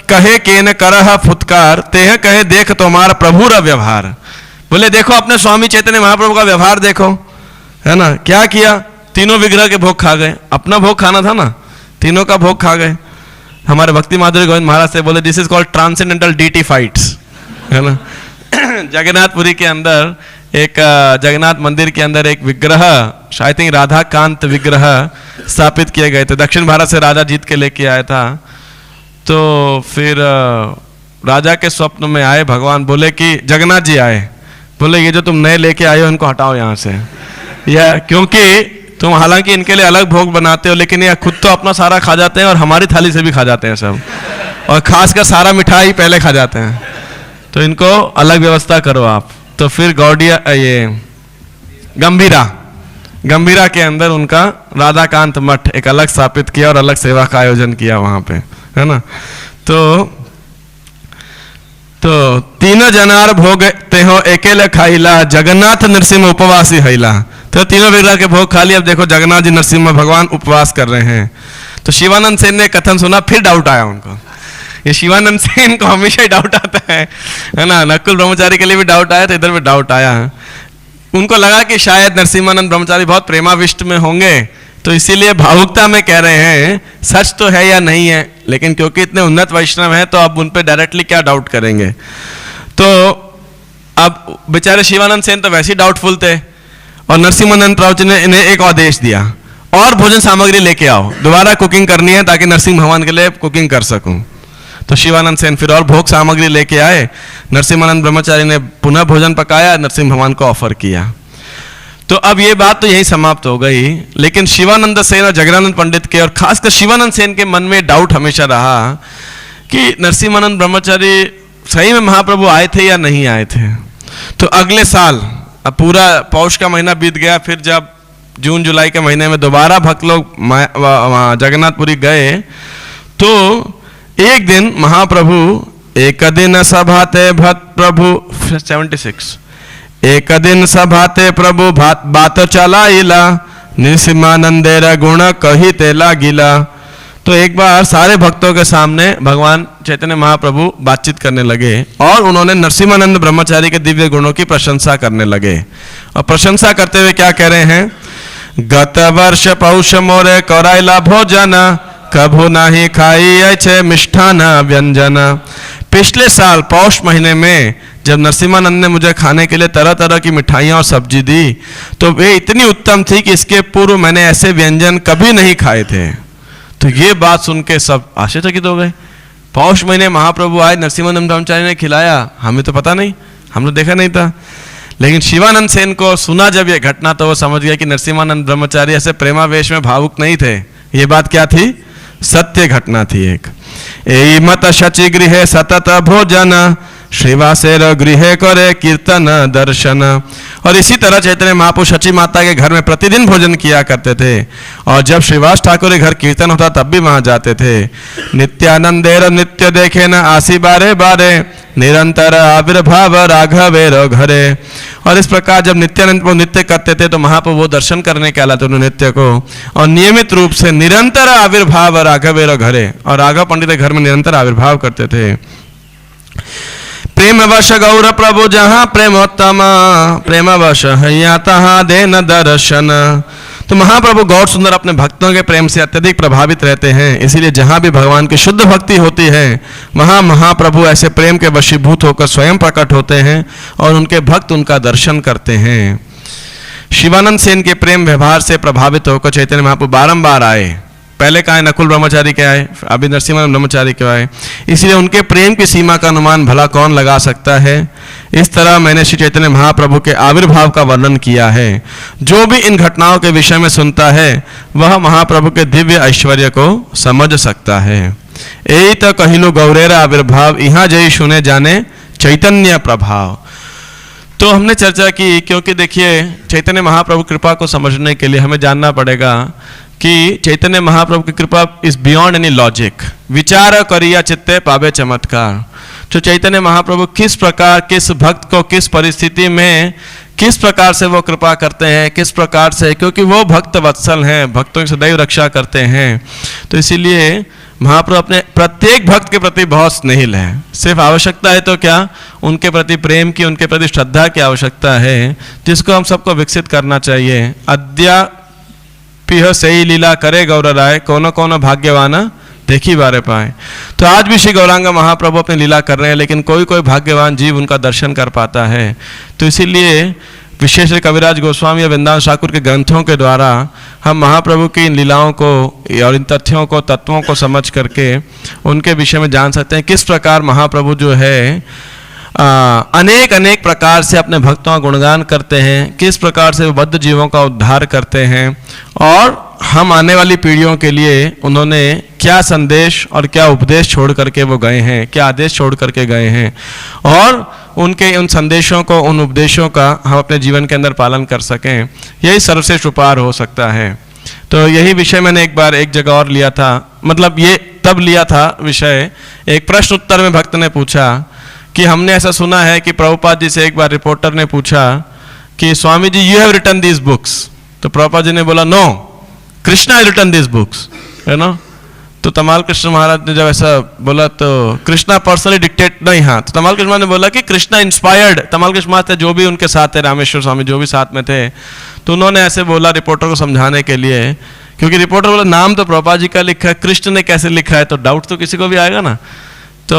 कहे केन करह फुत्कार तेह कहे देख तुम्हारा प्रभु रा व्यवहार। बोले देखो अपने स्वामी चैतन्य महाप्रभु का व्यवहार देखो, है ना, क्या किया? तीनों विग्रह के भोग खा गए। अपना भोग खाना था ना, तीनों का भोग खा गए। हमारे भक्ति माधुरी गोविंद महाराज से बोले this is called transcendental deity fights, है ना। जगन्नाथपुरी के अंदर एक जगन्नाथ मंदिर के अंदर एक विग्रह, शायद राधा कांत विग्रह स्थापित किए गए थे। दक्षिण भारत से राजा जीत के लेके आया था। तो फिर राजा के स्वप्न में आए भगवान, बोले कि जगन्नाथ जी आए, बोले ये जो तुम नए लेके आए हो इनको हटाओ यहाँ से, या क्योंकि तुम हालांकि इनके लिए अलग भोग बनाते हो लेकिन ये खुद तो अपना सारा खा जाते हैं और हमारी थाली से भी खा जाते हैं सब, और खासकर सारा मिठाई पहले खा जाते हैं, तो इनको अलग व्यवस्था करो आप। तो फिर गौड़िया ये गंभीरा के अंदर उनका राधाकांत मठ एक अलग स्थापित किया और अलग सेवा का आयोजन किया वहां पे, है ना। तो तीनों जनार भोग तेहो एकेले खाइला जगन्नाथ नरसिंह उपवासी हैला। तो तीनों विग्रह के भोग खा लिया। अब देखो जगन्नाथ जी नरसिंह भगवान उपवास कर रहे हैं। तो शिवानंद सेन ने कथन सुना, फिर डाउट आया उनको। ये शिवानंद सेन को हमेशा ही डाउट आता है ना। नकुल ब्रह्मचारी के लिए भी डाउट आया, तो इधर भी डाउट आया। उनको लगा कि शायद नरसिम्हानंद ब्रह्मचारी बहुत प्रेमाविष्ट में होंगे, तो इसीलिए भावुकता में कह रहे हैं, सच तो है या नहीं है, लेकिन क्योंकि इतने उन्नत वैष्णव हैं तो अब उन पे डायरेक्टली क्या डाउट करेंगे। तो अब बेचारे शिवानंद सेन तो वैसे ही डाउटफुल थे, और नरसिम्हानंद प्रभु ने इन्हें एक आदेश दिया, और भोजन सामग्री लेके आओ, दोबारा कुकिंग करनी है ताकि नरसिंह भगवान के लिए कुकिंग कर सकूं। तो शिवानंद सेन फिर और भोग सामग्री लेके आए। नरसिम्हानंद ब्रह्मचारी ने पुनः भोजन पकाया, नरसिंह भगवान को ऑफर किया। तो अब ये बात तो यही समाप्त हो गई, लेकिन शिवानंद सेन और जगन्नाथ पंडित के, और खासकर शिवानंद सेन के मन में डाउट हमेशा रहा कि नरसिम्हानंद ब्रह्मचारी सही में महाप्रभु आए थे या नहीं आए थे। तो अगले साल, अब पूरा पौष का महीना बीत गया, फिर जब जून जुलाई के महीने में दोबारा भक्त लोग जगन्नाथपुरी गए, तो एक दिन महाप्रभु एक दिन सभाते भक्त प्रभु 76 एक दिन सभाते प्रभु बात चलाइला नरसिम्हानंदेर गुण कहिते लागिला। तो एक बार सारे भक्तों के सामने भगवान चैतन्य महाप्रभु बातचीत करने लगे और उन्होंने नरसिम्हानंद ब्रह्मचारी के दिव्य गुणों की प्रशंसा करने लगे। और प्रशंसा करते हुए क्या कह रहे हैं, गत वर्ष पौष मोरे कराइला भोजन कभू नाही खाई छे मिष्ठान व्यंजन। पिछले साल पौष महीने में जब नरसिम्हानंद ने मुझे खाने के लिए तरह तरह की मिठाइयाँ और सब्जी दी, तो वे इतनी उत्तम थी कि इसके पूर्व मैंने ऐसे व्यंजन कभी नहीं खाए थे। तो ये बात सुन के सब आश्चर्यचकित हो गए। पौष महीने महाप्रभु आए, नरसिम्हानंद ब्रह्मचारी ने खिलाया, हमें तो पता नहीं, हमने देखा नहीं था। लेकिन शिवानंद सेन को सुना जब ये घटना, तो वो समझ गया कि नरसिम्हानंद ब्रह्मचारी ऐसे प्रेमावेश में भावुक नहीं थे। ये बात क्या थी, सत्य घटना थी एक। एई मत शचि गृहे सतत भोजन श्रीवासेर गृहे करे कीर्तन दर्शन। और इसी तरह चैतन्य महाप्रभु शची माता के घर में प्रतिदिन भोजन किया करते थे, और जब श्रीवास ठाकुर के घर कीर्तन होता तब भी वहां जाते थे। नित्यानंदेर नित्य देखे न आसी बारे बारे, निरंतर आविर्भाव राघवेर घरे। और इस प्रकार जब नित्यानंद को नृत्य करते थे तो महाप्रभु वो दर्शन करने के आते उन्होंने नृत्य को, और नियमित रूप से निरंतर आविर्भाव राघवेर घरे, और राघव पंडित के घर में निरंतर आविर्भाव करते थे। प्रेमवश गौर प्रभु जहाँ प्रेमोत्तम, प्रेमवश हैया तहाँ देन दर्शन। तो महाप्रभु गौर सुंदर अपने भक्तों के प्रेम से अत्यधिक प्रभावित रहते हैं, इसीलिए जहां भी भगवान की शुद्ध भक्ति होती है वहां महाप्रभु ऐसे प्रेम के वशीभूत होकर स्वयं प्रकट होते हैं और उनके भक्त उनका दर्शन करते हैं। शिवानंद सेन के प्रेम व्यवहार से प्रभावित होकर चैतन्य महाप्रभु बारंबार आए। पहले कहा नकुल ब्रह्मचारी के आए, अभी नरसिम्हा ब्रह्मचारी के आए, इसलिए उनके प्रेम की सीमा का अनुमान भला कौन लगा सकता है। इस तरह मैंने श्री चैतन्य महाप्रभु के आविर्भाव का वर्णन किया है। जो भी इन घटनाओं के विषय में सुनता है वह महाप्रभु के दिव्य ऐश्वर्य को समझ सकता है। यही तो कहिलु गौरेरा आविर्भाव, यहाँ जय सुने जाने चैतन्य प्रभाव। तो हमने चर्चा की, क्योंकि देखिए चैतन्य महाप्रभु कृपा को समझने के लिए हमें जानना पड़ेगा कि चैतन्य महाप्रभु की कृपा इज बियॉन्ड एनी लॉजिक। विचार करिया चित्ते पावे चमत्कार। तो चैतन्य महाप्रभु किस प्रकार किस भक्त को किस परिस्थिति में किस प्रकार से वो कृपा करते हैं, किस प्रकार से, क्योंकि वो भक्त वत्सल हैं, भक्तों की सदैव रक्षा करते हैं। तो इसीलिए महाप्रभु अपने प्रत्येक भक्त के प्रति बहुत स्नेहिल है। सिर्फ आवश्यकता है तो क्या, उनके प्रति प्रेम की, उनके प्रति श्रद्धा की आवश्यकता है, जिसको हम सबको विकसित करना चाहिए। अद्या पिह सही लीला करे गौर राय, कोनो कोनो भाग्यवान देखी बारे पाए। तो आज भी श्री गौरांग महाप्रभु अपनी लीला कर रहे हैं, लेकिन कोई कोई भाग्यवान जीव उनका दर्शन कर पाता है। तो इसीलिए विशेष कविराज गोस्वामी या वृंदावन ठाकुर के ग्रंथों के द्वारा हम महाप्रभु की इन लीलाओं को और इन तथ्यों को, तत्वों को समझ करके उनके विषय में जान सकते हैं किस प्रकार महाप्रभु जो है अनेक अनेक प्रकार से अपने भक्तों का गुणगान करते हैं, किस प्रकार से बद्ध जीवों का उद्धार करते हैं, और हम आने वाली पीढ़ियों के लिए उन्होंने क्या संदेश और क्या उपदेश छोड़ करके वो गए हैं, क्या आदेश छोड़ करके गए हैं, और उनके उन संदेशों को, उन उपदेशों का हम अपने जीवन के अंदर पालन कर सकें। यही सर्वश्रेष्ठ उपहार हो सकता है। तो यही विषय मैंने एक बार एक जगह और लिया था, मतलब ये तब लिया था विषय, एक प्रश्न उत्तर में भक्त ने पूछा कि हमने ऐसा सुना है कि प्रभुपाद जी से एक बार रिपोर्टर ने पूछा कि Swami ji you have written these books. तो प्रभुपाद जी ने बोला no, Krishna has written these books, है ना। तो तमाल कृष्ण महाराज ने जब ऐसा बोला तो कृष्णा पर्सनली डिक्टेट नहीं, हाँ, तो तमाल कृष्ण ने बोला कि कृष्णा इंस्पायर्ड, तमाल कृष्ण महाराज थे जो भी उनके साथ थे, रामेश्वर स्वामी जो भी साथ में थे, तो उन्होंने ऐसे बोला रिपोर्टर को समझाने के लिए, क्योंकि रिपोर्टर बोला नाम तो प्रभुपाद जी का लिखा है, कृष्ण ने कैसे लिखा है, तो डाउट तो किसी को भी आएगा ना। तो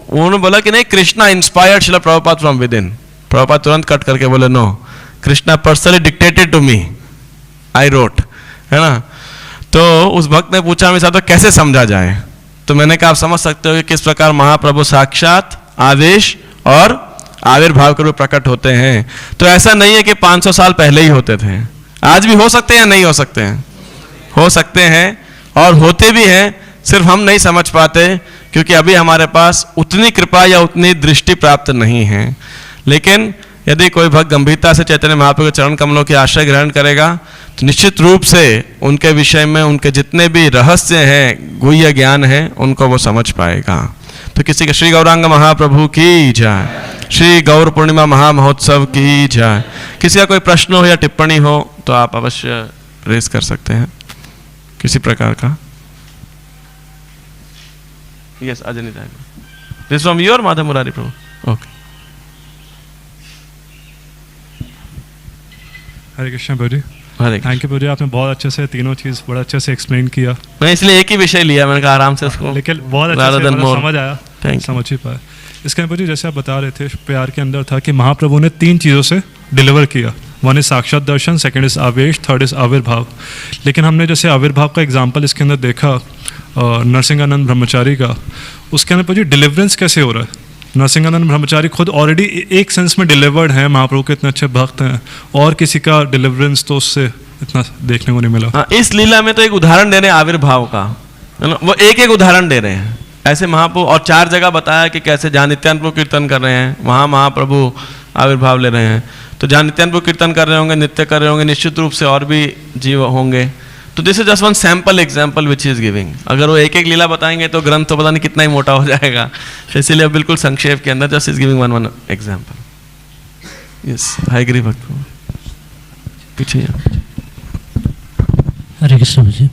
उन्होंने बोला कि नहीं, Krishna inspired Shrila Prabhupada from within. Prabhupada तुरंत कट करके बोले no, Krishna personally dictated to me, I wrote, है ना। तो उस भक्त ने पूछा मेरे साथ तो कैसे समझा जाए, तो मैंने कहा आप समझ सकते हो कि किस प्रकार महाप्रभु साक्षात आदेश और आविर्भाव के रूप प्रकट होते हैं। तो ऐसा नहीं है कि 500 साल पहले ही होते थे, आज भी हो सकते हैं या नहीं हो सकते हैं, हो सकते हैं और होते भी हैं, सिर्फ हम नहीं समझ पाते क्योंकि अभी हमारे पास उतनी कृपा या उतनी दृष्टि प्राप्त नहीं है। लेकिन यदि कोई भक्त गंभीरता से चैतन्य महाप्रभु के चरण कमलों के आश्रय ग्रहण करेगा तो निश्चित रूप से उनके विषय में उनके जितने भी रहस्य हैं, गुह्य ज्ञान है, उनको वो समझ पाएगा। तो किसी के श्री गौरांग महाप्रभु की जय, श्री गौर पूर्णिमा महामहोत्सव की जय। किसी का कोई प्रश्न हो या टिप्पणी हो तो आप अवश्य रेज कर सकते हैं किसी प्रकार का। Yes, Ajay this from your Madhav Murari Prabhu. Okay, Hare Krishna Prabhu ji. Thank you Prabhu ji, आपने बहुत अच्छे से तीनों चीज बड़ा अच्छे से एक्सप्लेन किया। मैं इसलिए एक ही विषय लिया, मैंने कहा आराम से उसको, लेकिन बहुत अच्छे से समझ आया, समझ ही पाया। इसके प्रभु जी जैसे आप बता रहे थे प्यार के अंदर था कि महाप्रभु ने 3 चीज़ों से डिलीवर किया, 1 इज साक्षात दर्शन, 2 इज आवेश, 3 इज आविर्भाव। लेकिन हमने जैसे आविर्भाव का एग्जाम्पल इसके अंदर देखा नरसिंहानंद ब्रह्मचारी का, उसके अंदर प्रभु जी डिलीवरेंस कैसे हो रहा है। नरसिंहानंद ब्रह्मचारी खुद ऑलरेडी एक सेंस में डिलीवर्ड हैं, महाप्रभु के इतने अच्छे भक्त हैं, और किसी का डिलीवरेंस तो उससे इतना देखने को नहीं मिला। इस लीला में तो एक उदाहरण दे रहे हैं आविर्भाव का, वो एक एक उदाहरण दे रहे हैं। ऐसे महाप्रभु, और 4 जगह बताया कि कैसे जहाँ नित्यानंद प्रभु कीर्तन कर रहे हैं वहाँ महाप्रभु आविर्भाव ले रहे हैं। तो जहाँ नित्यानंद प्रभु कीर्तन कर रहे होंगे, नृत्य कर रहे होंगे, निश्चित रूप से और भी जीव होंगे। तो this is just one sample example which is giving. अगर वो एक एक लीला बताएंगे तो ग्रंथ तो पता नहीं कितना ही मोटा हो जाएगा, तो इसीलिए बिल्कुल संक्षेप के अंदर just is giving one example. Yes, हायगिरी भक्त पीछे। Hare Krishna ji.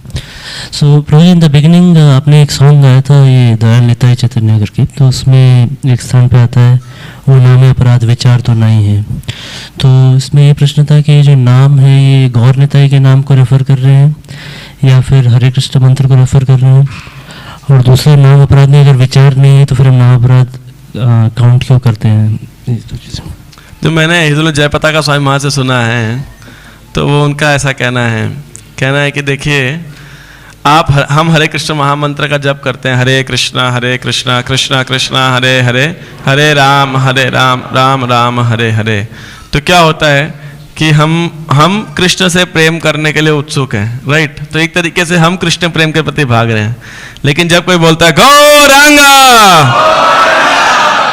So Prabhu ji, in the beginning आपने एक सॉन्ग गाया था ये दयाल निताई चैतन्य करके, तो उसमें एक स्थान पे आता है वो नाम है अपराध विचार तो नहीं है। तो इसमें ये प्रश्न था कि ये जो नाम है ये गौर निताई के नाम को रेफर कर रहे हैं या फिर हरे कृष्ण मंत्र को रेफर कर रहे हैं, और दूसरा नाम अपराध में अगर विचार नहीं है तो फिर हम नाम अपराध काउंट क्यों करते हैं? जो मैंने हिंदुल जयपता का स्वामी महाराज से सुना है, तो वो उनका ऐसा कहना है कि देखिए हम हरे कृष्ण महामंत्र का जप करते हैं, हरे कृष्णा कृष्णा कृष्णा हरे हरे, हरे राम राम राम हरे हरे। तो क्या होता है कि हम कृष्ण से प्रेम करने के लिए उत्सुक हैं, राइट? तो एक तरीके से हम कृष्ण प्रेम के प्रति भाग रहे हैं। लेकिन जब कोई बोलता है गौरांगा,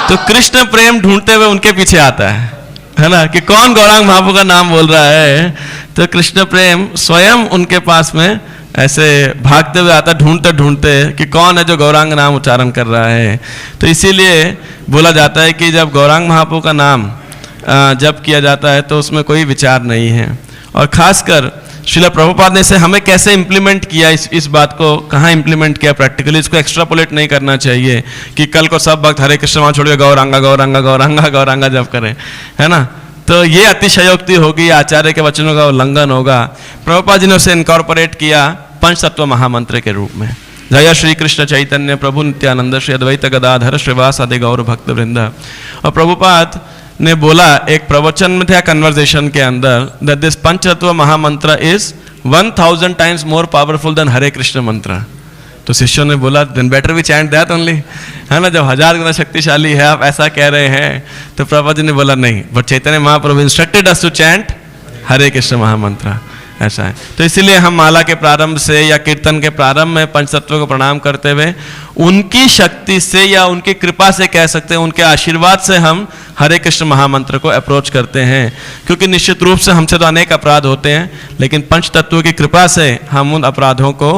तो कृष्ण प्रेम ढूंढते हुए उनके पीछे आता है ना, कि कौन गौरांग महाप्रभु का नाम बोल रहा है। तो कृष्ण प्रेम स्वयं उनके पास में ऐसे भागते हुए आता, ढूंढते ढूंढते कि कौन है जो गौरांग नाम उच्चारण कर रहा है। तो इसीलिए बोला जाता है कि जब गौरांग महाप्रभु का नाम जप किया जाता है तो उसमें कोई विचार नहीं है। और खासकर श्रील प्रभुपाद ने इसे हमें कैसे इम्प्लीमेंट किया, इस बात को कहाँ इम्प्लीमेंट किया प्रैक्टिकली, इसको एक्स्ट्रापोलेट नहीं करना चाहिए कि कल को सब भक्त हरे कृष्ण वहाँ छोड़ के गौरांगा गौरांगा गौरांगा गौरांगा जप करें, है ना। तो ये अतिशयोक्ति होगी, आचार्य के वचनों का उल्लंघन होगा। प्रभुपाद जी ने उसे इनकॉर्पोरेट किया पंचतत्व महामंत्र के रूप में। जय श्री कृष्ण चैतन्य प्रभु नित्यानंद श्री अद्वैत गदाधर श्रीवास आदि गौर भक्त वृंद। और प्रभुपाद ने बोला एक प्रवचन में था, कन्वर्सेशन के अंदर, that this Panchatattva mahamantra is 1000 times more powerful than Hare Krishna mantra. तो शिष्यों ने बोला then better we chant that only, है ना, जब 1000 गुना शक्तिशाली है आप ऐसा कह रहे हैं। तो प्रभुपाद जी ने बोला नहीं, but Chaitanya Mahaprabhu instructed us to chant Hare Krishna mahamantra, ऐसा है। तो इसीलिए हम माला के प्रारंभ से या कीर्तन के प्रारंभ में पंचतत्व को प्रणाम करते हुए उनकी शक्ति से या उनकी कृपा से कह सकते हैं, उनके आशीर्वाद से हम हरे कृष्ण महामंत्र को अप्रोच करते हैं। क्योंकि निश्चित रूप से हमसे तो अनेक अपराध होते हैं, लेकिन पंचतत्व की कृपा से हम उन अपराधों को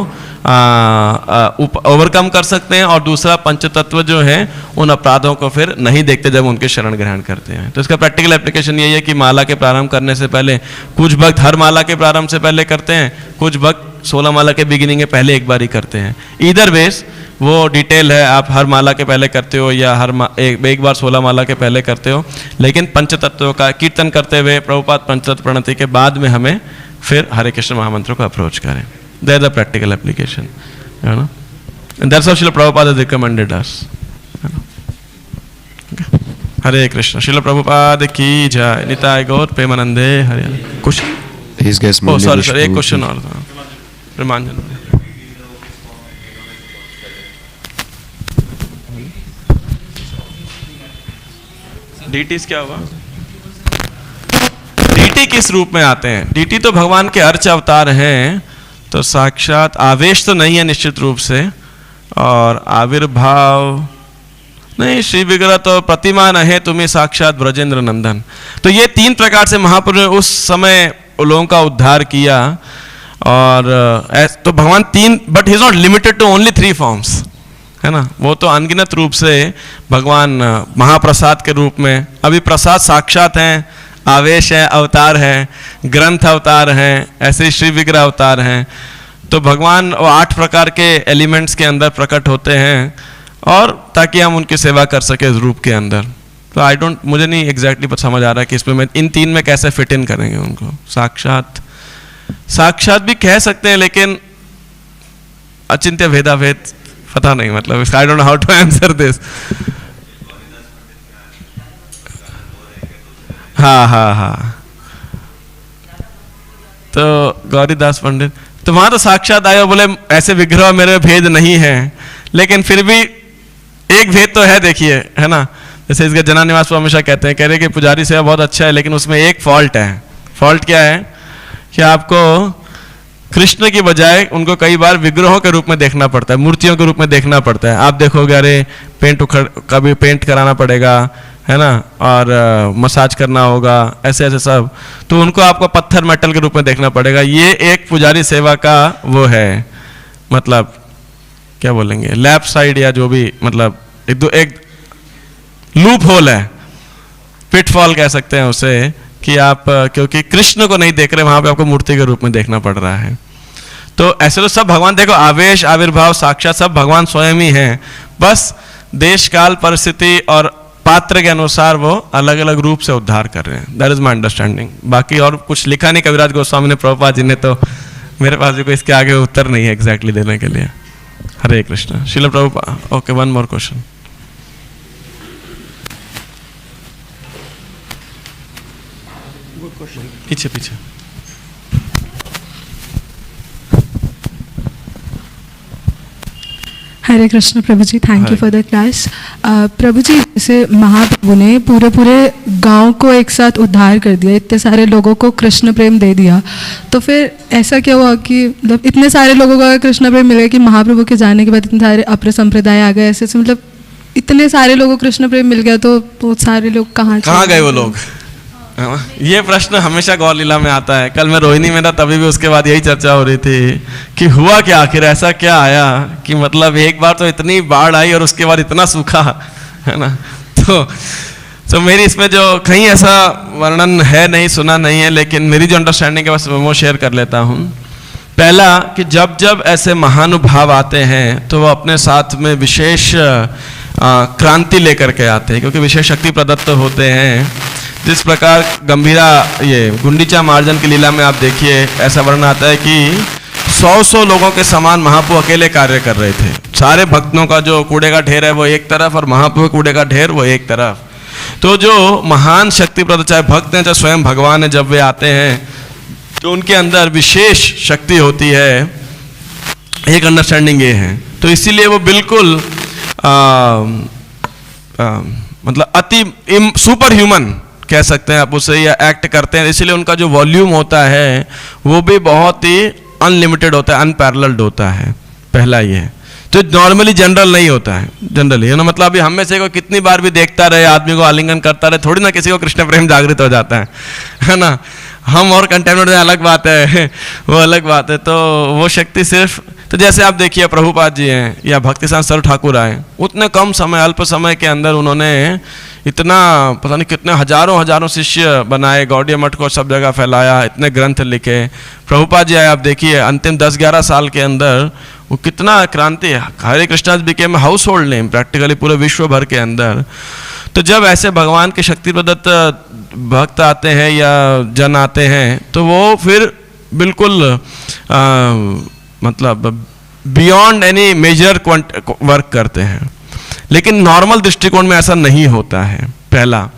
ओवरकम कर सकते हैं। और दूसरा, पंचतत्व जो है उन अपराधों को फिर नहीं देखते जब उनके शरण ग्रहण करते हैं। तो इसका प्रैक्टिकल एप्लीकेशन यही है कि माला के प्रारंभ करने से पहले, कुछ भक्त हर माला के प्रारंभ से पहले करते हैं, कुछ भक्त 16 माला के बिगिनिंग के पहले एक बार ही करते हैं। ईदर वेज वो डिटेल है, आप हर माला के पहले करते हो या एक बार 16 माला के पहले करते हो, लेकिन पंचतत्व का कीर्तन करते हुए प्रभुपाद पंचतत्व प्रणति के बाद में हमें फिर हरे कृष्ण महामंत्र को अप्रोच करें। There is a practical application, you know, and that's how Srila Prabhupada has recommended us. You know? Okay. Hare Krishna. Srila Prabhupada की जय। निताय गौर प्रेमानंदे हरे। कुछ सॉरी एक क्वेश्चन और था, प्रेमांजन। डीटीज क्या हुआ? डीटी किस रूप में आते हैं? डीटी तो भगवान के अर्च अवतार हैं, तो साक्षात आवेश तो नहीं है निश्चित रूप से, और आविर्भाव नहीं। श्री विग्रह तो प्रतिमा न है तुम्हें साक्षात ब्रजेंद्र नंदन। तो ये 3 प्रकार से महाप्रभु ने उस समय लोगों का उद्धार किया। और तो भगवान 3, but he is not limited to only 3 forms, है ना। वो तो अनगिनत रूप से भगवान महाप्रसाद के रूप में, अभी प्रसाद साक्षात हैं, आवेश है, अवतार है, ग्रंथ अवतार हैं, ऐसे श्री विग्रह अवतार हैं। तो भगवान वो 8 प्रकार के एलिमेंट्स के अंदर प्रकट होते हैं, और ताकि हम उनकी सेवा कर सके इस रूप के अंदर। तो मुझे नहीं एग्जैक्टली समझ आ रहा है कि इसमें मैं इन 3 में कैसे फिट इन करेंगे उनको। साक्षात भी कह सकते हैं, लेकिन अचिंत्य भेदाभेद पता नहीं, मतलब I don't know how to answer this. हाँ। तो गौरीदास पंडित, तो वहां तो साक्षात आए और बोले ऐसे विग्रह मेरे भेद नहीं है, लेकिन फिर भी एक भेद तो है, देखिए, है ना। जैसे इसके जना निवास को हमेशा कहते हैं, कह रहे कि पुजारी सेवा बहुत अच्छा है, लेकिन उसमें एक फॉल्ट है। फॉल्ट क्या है कि आपको कृष्ण की बजाय उनको कई बार विग्रहों के रूप में देखना पड़ता है, मूर्तियों के रूप में देखना पड़ता है। आप देखोगे अरे कभी पेंट कराना पड़ेगा, है ना, और मसाज करना होगा, ऐसे ऐसे सब, तो उनको आपको पत्थर मेटल के रूप में देखना पड़ेगा। ये एक पुजारी सेवा का वो है, मतलब क्या बोलेंगे, लेफ्ट साइड या जो भी, मतलब एक लूप होल है, पिटफॉल कह सकते हैं उसे, कि आप क्योंकि कृष्ण को नहीं देख रहे, वहां पे आपको मूर्ति के रूप में देखना पड़ रहा है। तो ऐसे तो सब भगवान, देखो आवेश, आविर्भाव, साक्षात सब भगवान स्वयं ही हैं, बस देश काल परिस्थिति और पात्र के अनुसार वो अलग अलग रूप से उद्धार कर रहे हैं। That is my understanding. बाकी और कुछ लिखा नहीं कविराज गोस्वामी ने, प्रभुपाद जी ने, तो मेरे पास भी कोई इसके आगे उत्तर नहीं है एग्जैक्टली देने के लिए। Hare Krishna. Srila Prabhupada. Okay, one more question. पीछे पीछे। Hare Krishna Prabhu ji, thank you for the class. Prabhu ji, जैसे महाप्रभु ने पूरे गांव को एक साथ उद्धार कर दिया, इतने सारे लोगों को कृष्ण प्रेम दे दिया, तो फिर ऐसा क्या हुआ कि मतलब इतने सारे लोगों को कृष्ण प्रेम मिल गया कि महाप्रभु के जाने के बाद इतने सारे अपर संप्रदाय आ गए, ऐसे मतलब इतने सारे लोगों को कृष्ण प्रेम मिल गया, तो बहुत सारे लोग कहाँ गए वो लोग? ये प्रश्न हमेशा गौर लीला में आता है। कल मैं रोहिणी में था, तभी भी उसके बाद यही चर्चा हो रही थी कि हुआ क्या, आखिर ऐसा क्या आया कि मतलब एक बार तो इतनी बाढ़ आई और उसके बाद इतना सूखा, है ना। तो मेरी इसमें जो कहीं ऐसा वर्णन है नहीं, सुना नहीं है, लेकिन मेरी जो अंडरस्टैंडिंग है बस वो शेयर कर लेता हूँ। पहला कि जब जब ऐसे महानुभाव आते हैं तो वो अपने साथ में विशेष क्रांति लेकर के आते हैं, क्योंकि विशेष शक्ति प्रदत्त होते हैं। जिस प्रकार गंभीरा ये गुंडीचा मार्जन की लीला में आप देखिए, ऐसा वर्णन आता है कि 100 लोगों के समान महाप्रभु अकेले कार्य कर रहे थे। सारे भक्तों का जो कूड़े का ढेर है वो एक तरफ, और महाप्रभु कूड़े का ढेर वो एक तरफ। तो जो महान शक्ति प्रदत्त, चाहे भक्त हैं चाहे स्वयं भगवान है, जब वे आते हैं तो उनके अंदर विशेष शक्ति होती है। एक अंडरस्टैंडिंग ये है। तो इसीलिए वो बिल्कुल मतलब अति सुपर ह्यूमन कह सकते हैं आप उसे, या एक्ट करते हैं। इसलिए उनका जो वॉल्यूम होता है वो भी बहुत ही अनलिमिटेड होता है, अनपैरेलल्ड होता है। पहला ये है। तो नॉर्मली जनरल नहीं होता है, जनरली, है ना। मतलब अभी हम में से कोई कितनी बार भी देखता रहे, आदमी को आलिंगन करता रहे, थोड़ी ना किसी को कृष्ण प्रेम जागृत हो जाता है ना। हम और कंटेमिनेट अलग बात है, वो अलग बात है। तो वो शक्ति सिर्फ, तो जैसे आप देखिए प्रभुपाद जी हैं या भक्ति सांस सर ठाकुर आए, उतने कम समय, अल्प समय के अंदर उन्होंने इतना पता नहीं कितने हजारों शिष्य बनाए, गौड़ीय मठ को सब जगह फैलाया, इतने ग्रंथ लिखे। प्रभुपाद जी आए, आप देखिए अंतिम 10-11 साल के अंदर वो कितना क्रांति है। Hare Krishna became household name practically पूरे विश्व भर के अंदर। तो जब ऐसे भगवान के शक्ति प्रदत्त भक्त आते हैं या जन आते हैं तो वो फिर बिल्कुल मतलब बियॉन्ड एनी मेजर वर्क करते हैं। लेकिन नॉर्मल दृष्टिकोण में ऐसा नहीं होता है, पहला।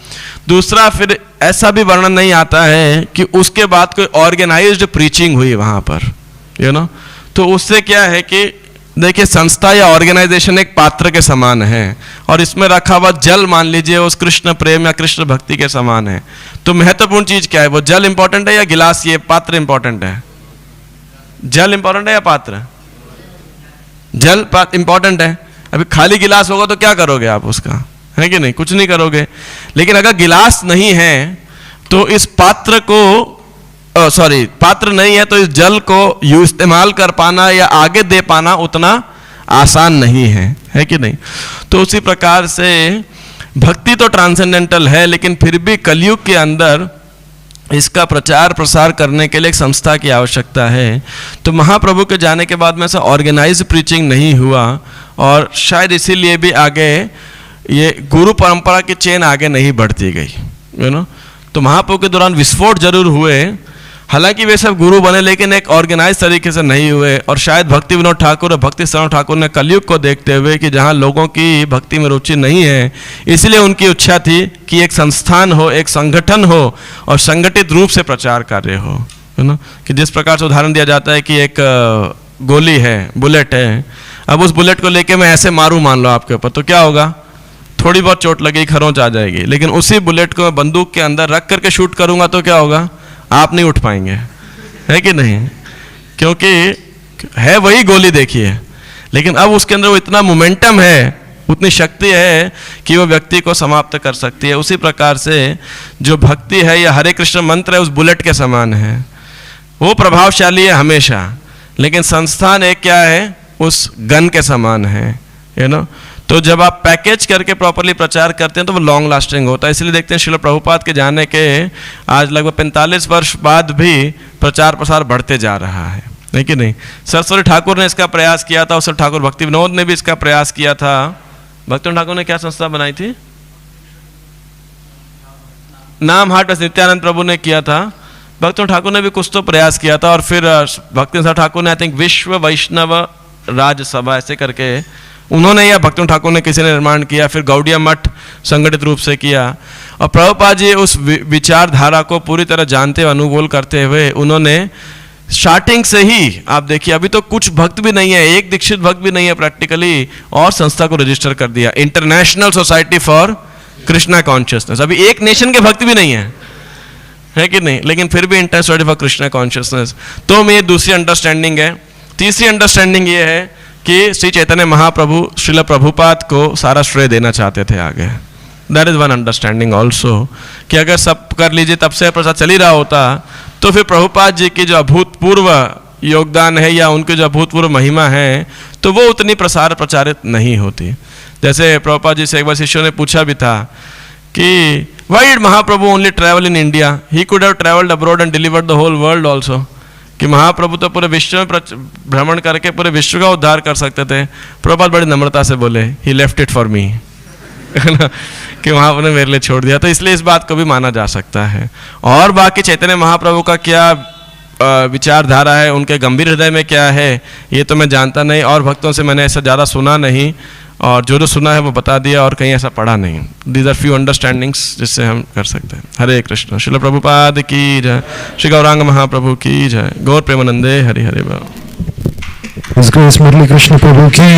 दूसरा, फिर ऐसा भी वर्णन नहीं आता है कि उसके बाद कोई ऑर्गेनाइज्ड प्रीचिंग हुई वहां पर, यू नो। तो उससे क्या है कि देखिए, संस्था या ऑर्गेनाइजेशन एक पात्र के समान है, और इसमें रखा हुआ जल मान लीजिए उस कृष्ण प्रेम या कृष्ण भक्ति के समान है। तो महत्वपूर्ण चीज क्या है, वो जल इंपॉर्टेंट है या गिलास, ये पात्र इंपॉर्टेंट है? जल इंपॉर्टेंट है या पात्र? जल इंपॉर्टेंट है। अभी खाली गिलास होगा तो क्या करोगे आप उसका, है कि नहीं? कुछ नहीं करोगे। लेकिन अगर गिलास नहीं है तो इस पात्र को पात्र नहीं है तो इस जल को इस्तेमाल कर पाना या आगे दे पाना उतना आसान नहीं है कि नहीं? तो उसी प्रकार से भक्ति तो ट्रांसेंडेंटल है, लेकिन फिर भी कलयुग के अंदर इसका प्रचार प्रसार करने के लिए एक संस्था की आवश्यकता है। तो महाप्रभु के जाने के बाद में ऐसा ऑर्गेनाइज प्रीचिंग नहीं हुआ, और शायद इसीलिए भी आगे ये गुरु परंपरा की चेन आगे नहीं बढ़ती गई, यू नो। तो महाप्रभु के दौरान विस्फोट जरूर हुए, हालांकि वे सब गुरु बने, लेकिन एक ऑर्गेनाइज तरीके से नहीं हुए। और शायद भक्ति विनोद ठाकुर और भक्ति शरण ठाकुर ने कलयुग को देखते हुए कि जहाँ लोगों की भक्ति में रुचि नहीं है, इसलिए उनकी इच्छा थी कि एक संस्थान हो, एक संगठन हो, और संगठित रूप से प्रचार कार्य हो, है ना। कि जिस प्रकार से उदाहरण दिया जाता है कि एक गोली है, बुलेट है, अब उस बुलेट को लेके मैं ऐसे मारूं मान लो आपके ऊपर, तो क्या होगा? थोड़ी बहुत चोट लगेगी, खरोंच आ जाएगी। लेकिन उसी बुलेट को मैं बंदूक के अंदर रख करके शूट करूंगा तो क्या होगा? आप नहीं उठ पाएंगे, है कि नहीं? क्योंकि है वही गोली देखिए, लेकिन अब उसके अंदर वो इतना मोमेंटम है, उतनी शक्ति है कि वो व्यक्ति को समाप्त कर सकती है। उसी प्रकार से जो भक्ति है या हरे कृष्ण मंत्र है उस बुलेट के समान है, वो प्रभावशाली है हमेशा, लेकिन संस्थान एक क्या है, उस गन के समान है, यू नो। तो जब आप पैकेज करके प्रॉपरली प्रचार करते हैं तो वो लॉन्ग लास्टिंग होता है। इसलिए देखते हैं श्रील प्रभुपाद के जाने के आज लगभग 45 वर्ष बाद भी प्रचार प्रसार बढ़ते जा रहा है कि नहीं। सरस्वती ठाकुर ने इसका प्रयास किया था, उस ठाकुर भक्ति विनोद ने भी इसका प्रयास किया था। भक्ति ठाकुर ने क्या संस्था बनाई थी, नाम हाट, नित्यानंद प्रभु ने किया था। भक्ति ठाकुर ने भी कुछ तो प्रयास किया था, और फिर भक्ति ठाकुर ने आई थिंक विश्व वैष्णव राजसभा ऐसे करके उन्होंने, या भक्ति ठाकुर ने किसी ने निर्माण किया, फिर गौड़िया मठ संगठित रूप से किया। और प्रभुपाद जी उस विचारधारा को पूरी तरह जानते हुए, अनुकूल करते हुए उन्होंने स्टार्टिंग से ही, आप देखिए अभी तो कुछ भक्त भी नहीं है, एक दीक्षित भक्त भी नहीं है प्रैक्टिकली, और संस्था को रजिस्टर कर दिया, international society for Krishna consciousness. अभी एक नेशन के भक्त भी नहीं है कि नहीं, लेकिन फिर भी international society for Krishna consciousness. तो मेरी दूसरी अंडरस्टैंडिंग है। तीसरी अंडरस्टैंडिंग ये है कि श्री चैतन्य महाप्रभु श्रील प्रभुपाद को सारा श्रेय देना चाहते थे आगे। That is one understanding also, कि अगर सब कर लीजिए तब से प्रसाद चल ही रहा होता तो फिर प्रभुपाद जी की जो अभूतपूर्व योगदान है या उनकी जो अभूतपूर्व महिमा है तो वो उतनी प्रचारित नहीं होती। जैसे प्रभुपाद जी से एक बार शिष्यों ने पूछा भी था कि why did Mahaprabhu only travel in India, he could have travelled abroad and delivered the whole world also. कि महाप्रभु तो पूरे विश्व में भ्रमण करके पूरे विश्व का उद्धार कर सकते थे। प्रभुपाद बड़ी नम्रता से बोले, ही लेफ्ट इट फॉर मी, कि वहाँ उन्हें मेरे लिए छोड़ दिया। तो इसलिए इस बात को भी माना जा सकता है। और बाकी चैतन्य महाप्रभु का क्या विचारधारा है, उनके गंभीर हृदय में क्या है, ये तो मैं जानता नहीं, और भक्तों से मैंने ऐसा ज़्यादा सुना नहीं, और जो सुना है वो बता दिया, और कहीं ऐसा पढ़ा नहीं। दीज आर फ्यू अंडरस्टैंडिंग्स जिससे हम कर सकते हैं। हरे कृष्ण। श्रील प्रभुपाद की जय, श्री गौरांग महाप्रभु की जय, गौर प्रेमानंदे हरि हरि बोल। मुरली कृष्ण प्रभु की